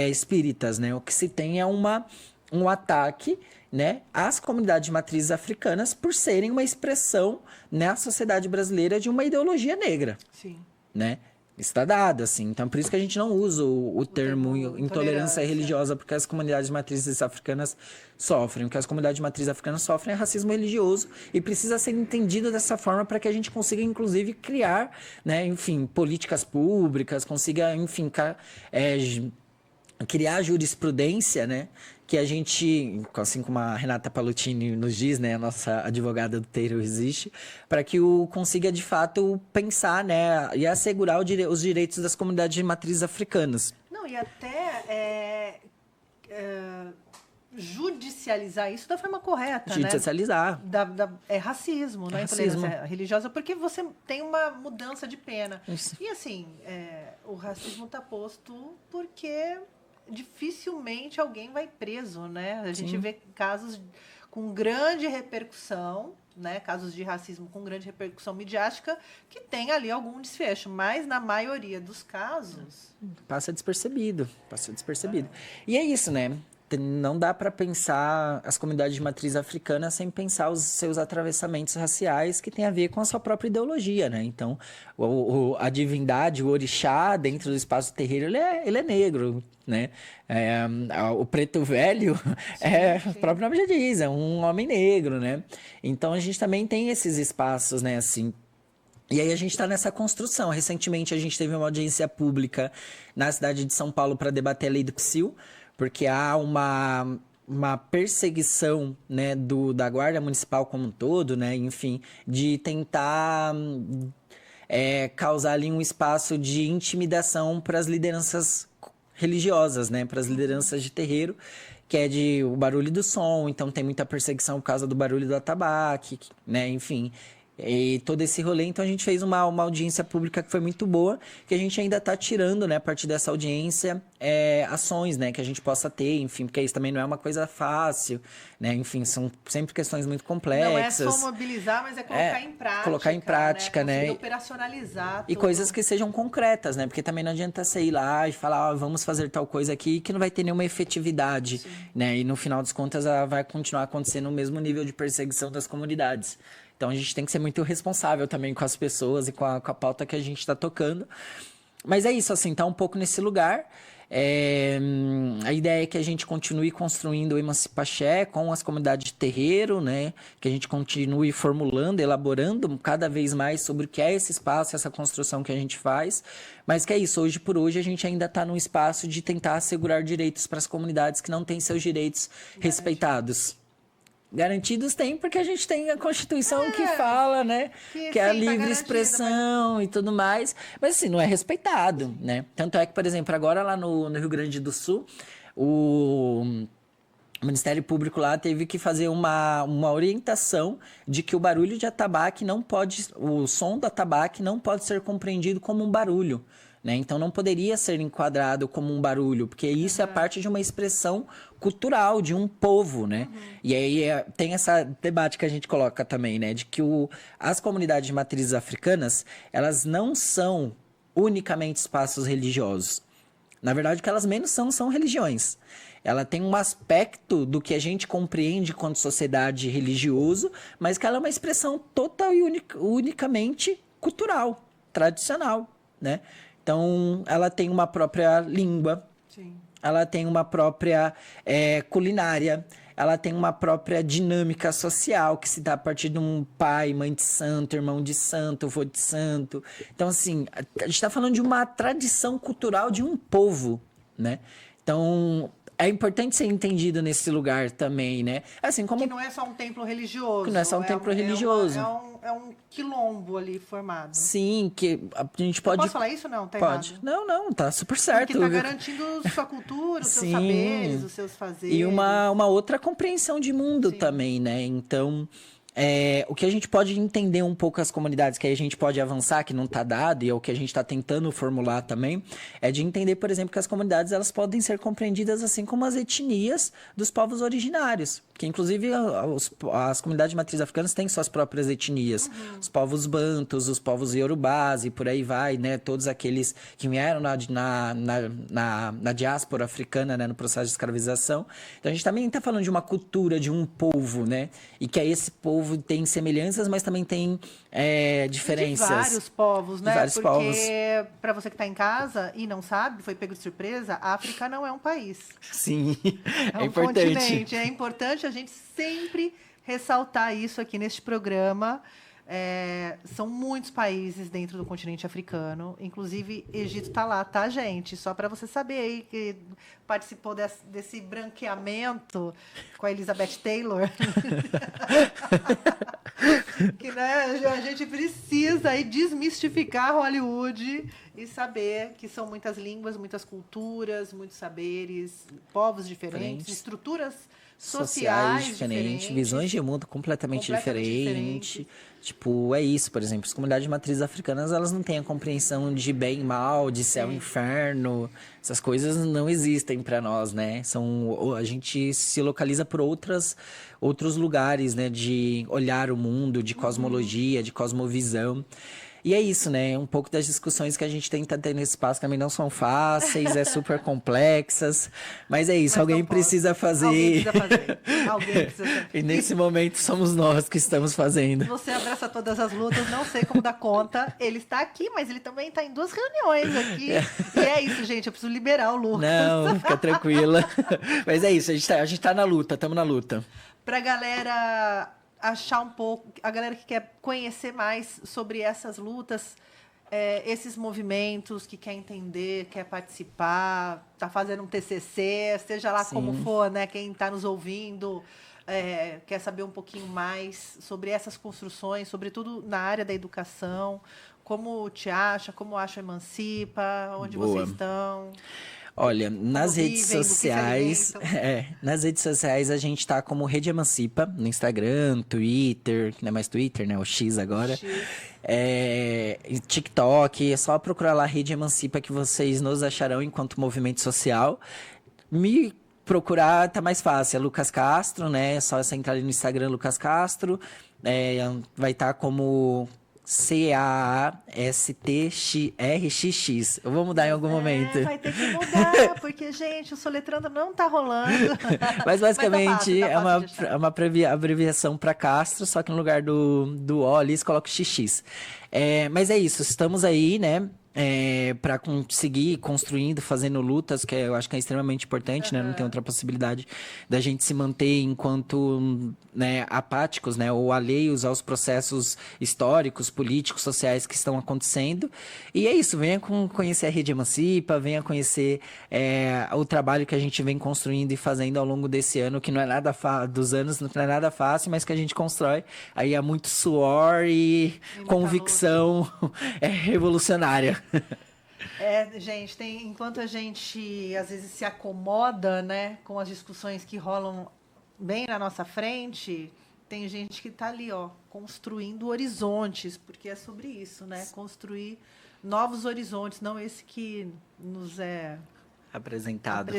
espíritas, né? O que se tem é um ataque, né, às comunidades de matrizes africanas por serem uma expressão na sociedade brasileira de uma ideologia negra. Sim. Né? Está dado, assim. Então, por isso que a gente não usa o termo intolerância religiosa, porque as comunidades de matrizes africanas sofrem. O que as comunidades de matrizes africanas sofrem é racismo religioso e precisa ser entendido dessa forma para que a gente consiga, inclusive, criar, né, enfim, políticas públicas, consiga, enfim, criar jurisprudência, né? Que a gente, assim como a Renata Palutini nos diz, né, a nossa advogada do Teiro existe, para que consiga de fato pensar, né, e assegurar os direitos das comunidades de matrizes africanas. Não, e até judicializar isso da forma correta, judicializar. né? É racismo, não é intolerância religiosa, porque você tem uma mudança de pena. Isso. E assim, o racismo está posto porque dificilmente alguém vai preso, né? A gente vê casos com grande repercussão, né? Casos de racismo com grande repercussão midiática que tem ali algum desfecho, mas na maioria dos casos passa despercebido. E é isso, né? Não dá para pensar as comunidades de matriz africana sem pensar os seus atravessamentos raciais que tem a ver com a sua própria ideologia, né? Então, a divindade, o orixá dentro do espaço terreiro, ele é negro, né? O preto velho, o próprio nome já diz, é um homem negro, né? Então, a gente também tem esses espaços, né, assim. E aí a gente está nessa construção. Recentemente, a gente teve uma audiência pública na cidade de São Paulo para debater a lei do Psil, porque há uma perseguição, né, da Guarda Municipal como um todo, né, enfim, de tentar causar ali um espaço de intimidação para as lideranças religiosas, né, para as lideranças de terreiro, que é o barulho do som, então tem muita perseguição por causa do barulho do atabaque, né, enfim. E todo esse rolê, então a gente fez uma audiência pública que foi muito boa, que a gente ainda está tirando, né, a partir dessa audiência, ações, né, que a gente possa ter, enfim, porque isso também não é uma coisa fácil, né, enfim, são sempre questões muito complexas. Não é só mobilizar, mas é colocar em prática. Colocar em prática, né? Operacionalizar e tudo. coisas que sejam concretas, né, porque também não adianta você ir lá e falar, vamos fazer tal coisa aqui, que não vai ter nenhuma efetividade, né, e no final das contas ela vai continuar acontecendo o mesmo nível de perseguição das comunidades. Então, a gente tem que ser muito responsável também com as pessoas e com a pauta que a gente está tocando. Mas é isso, assim, tá um pouco nesse lugar. A ideia é que a gente continue construindo o Emancipaxé com as comunidades de terreiro, né? Que a gente continue formulando, elaborando cada vez mais sobre o que é esse espaço, essa construção que a gente faz. Mas que é isso, hoje por hoje a gente ainda está num espaço de tentar assegurar direitos para as comunidades que não têm seus direitos respeitados. Garantidos tem, porque a gente tem a Constituição que fala, né? Que é a livre expressão e tudo mais. Mas assim, não é respeitado, né? Tanto é que, por exemplo, agora lá no Rio Grande do Sul, o Ministério Público lá teve que fazer uma orientação de que o barulho de atabaque não pode, o som do atabaque não pode ser compreendido como um barulho. Né? Então não poderia ser enquadrado como um barulho, porque isso é parte de uma expressão cultural de um povo, né? E aí tem esse debate que a gente coloca também, né? De que as comunidades de matrizes africanas, elas não são unicamente espaços religiosos. Na verdade, o que elas menos são religiões. Ela tem um aspecto do que a gente compreende quanto sociedade religioso, mas que ela é uma expressão total e unicamente cultural, tradicional, né? Então, ela tem uma própria língua, sim, ela tem uma própria culinária, ela tem uma própria dinâmica social que se dá a partir de um pai, mãe de santo, irmão de santo, avô de santo. Então, assim, a gente está falando de uma tradição cultural de um povo, né? Então, é importante ser entendido nesse lugar também, né? Assim como... Que não é só um templo religioso. Que não é só um templo religioso. É um quilombo ali formado. Sim, que a gente pode... Posso falar isso? Não, tá pode. errado. Não, tá super certo. Porque tá garantindo sua cultura, os seus saberes, os seus fazeres. E uma outra compreensão de mundo também, né? Então... o que a gente pode entender um pouco as comunidades, que aí a gente pode avançar, que não está dado, e é o que a gente está tentando formular também, é de entender, por exemplo, que as comunidades elas podem ser compreendidas assim como as etnias dos povos originários, que inclusive as comunidades de matriz africanas têm suas próprias etnias, os povos bantus, os povos iorubás e por aí vai, né? Todos aqueles que vieram na diáspora africana, né? No processo de escravização. Então a gente também está falando de uma cultura, de um povo, né? E que é esse povo tem semelhanças, mas também tem diferenças. De vários povos, né? De vários povos. Porque, para você que está em casa e não sabe, foi pego de surpresa, a África não é um país. Sim, é um importante. Continente. É importante a gente sempre ressaltar isso aqui neste programa. São muitos países dentro do continente africano, inclusive Egito está lá, tá, gente? Só para você saber aí que participou desse branqueamento com a Elizabeth Taylor. Que, né, a gente precisa aí desmistificar Hollywood e saber que são muitas línguas, muitas culturas, muitos saberes, povos diferentes. Estruturas sociais diferentes, visões de mundo completamente diferentes. Tipo, é isso, por exemplo, as comunidades de matrizes africanas, elas não têm a compreensão de bem e mal, de céu e inferno. Essas coisas não existem para nós, né? A gente se localiza por outros lugares, né? De olhar o mundo, de cosmologia, de cosmovisão. E é isso, né? Um pouco das discussões que a gente tenta ter nesse espaço também não são fáceis, super complexas. Mas é isso, alguém precisa fazer. Alguém precisa fazer. E nesse momento somos nós que estamos fazendo. Você abraça todas as lutas, não sei como dar conta. Ele está aqui, mas ele também está em 2 reuniões aqui. E é isso, gente, eu preciso liberar o Lucas. Não, fica tranquila. Mas é isso, a gente tá na luta, estamos na luta. Pra galera achar um pouco, a galera que quer conhecer mais sobre essas lutas, esses movimentos, que quer entender, quer participar, tá fazendo um TCC, seja lá como for, né? Quem está nos ouvindo quer saber um pouquinho mais sobre essas construções, sobretudo na área da educação, como te acha, como acha Emancipa, onde vocês estão... Olha, nas redes sociais, a gente tá como Rede Emancipa, no Instagram, Twitter, não é mais Twitter, né? O X agora. TikTok, é só procurar lá Rede Emancipa que vocês nos acharão enquanto movimento social. Me procurar tá mais fácil, é Lucas Castro, né? É só você entrar ali no Instagram, Lucas Castro. Vai estar como CAASTRXX. Eu vou mudar em algum momento. Vai ter que mudar, porque, gente, o soletrando não tá rolando. Mas basicamente é uma abreviação para Castro, só que no lugar do O ali, você coloca o XX. Mas é isso, estamos aí, né? para conseguir construindo, fazendo lutas, que eu acho que é extremamente importante, né? Não tem outra possibilidade da gente se manter enquanto, né, apáticos, né, ou alheios aos processos históricos, políticos, sociais que estão acontecendo. E é isso, venha conhecer a Rede Emancipa, venha conhecer o trabalho que a gente vem construindo e fazendo ao longo desse ano, que não é nada dos anos, não é nada fácil, mas que a gente constrói. Aí há muito suor e convicção revolucionária. Gente, enquanto a gente às vezes se acomoda, né, com as discussões que rolam bem na nossa frente, tem gente que está ali, ó, construindo horizontes, porque é sobre isso, né? Construir novos horizontes, não esse que nos é apresentado.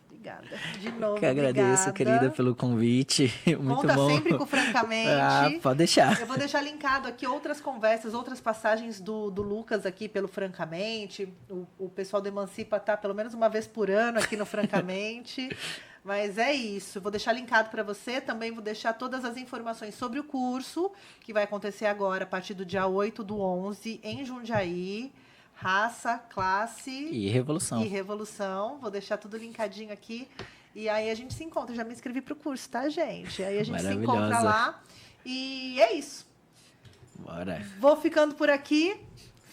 Obrigada. De novo, que agradeço, obrigada. Querida, pelo convite. Muito Conta bom. sempre com Francamente. Pode deixar. Eu vou deixar linkado aqui outras conversas, outras passagens do Lucas aqui pelo Francamente. O pessoal do Emancipa tá pelo menos uma vez por ano aqui no Francamente. Mas é isso. Vou deixar linkado para você. Também vou deixar todas as informações sobre o curso, que vai acontecer agora, a partir do dia 8/11, em Jundiaí. Raça, classe... E revolução. Vou deixar tudo linkadinho aqui. E aí a gente se encontra. Já me inscrevi para o curso, tá, gente? Aí a gente se encontra lá. E é isso. Bora. Vou ficando por aqui.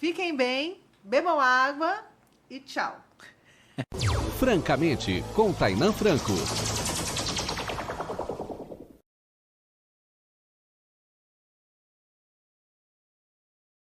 Fiquem bem. Bebam água. E tchau. Francamente, com Tainan Franco.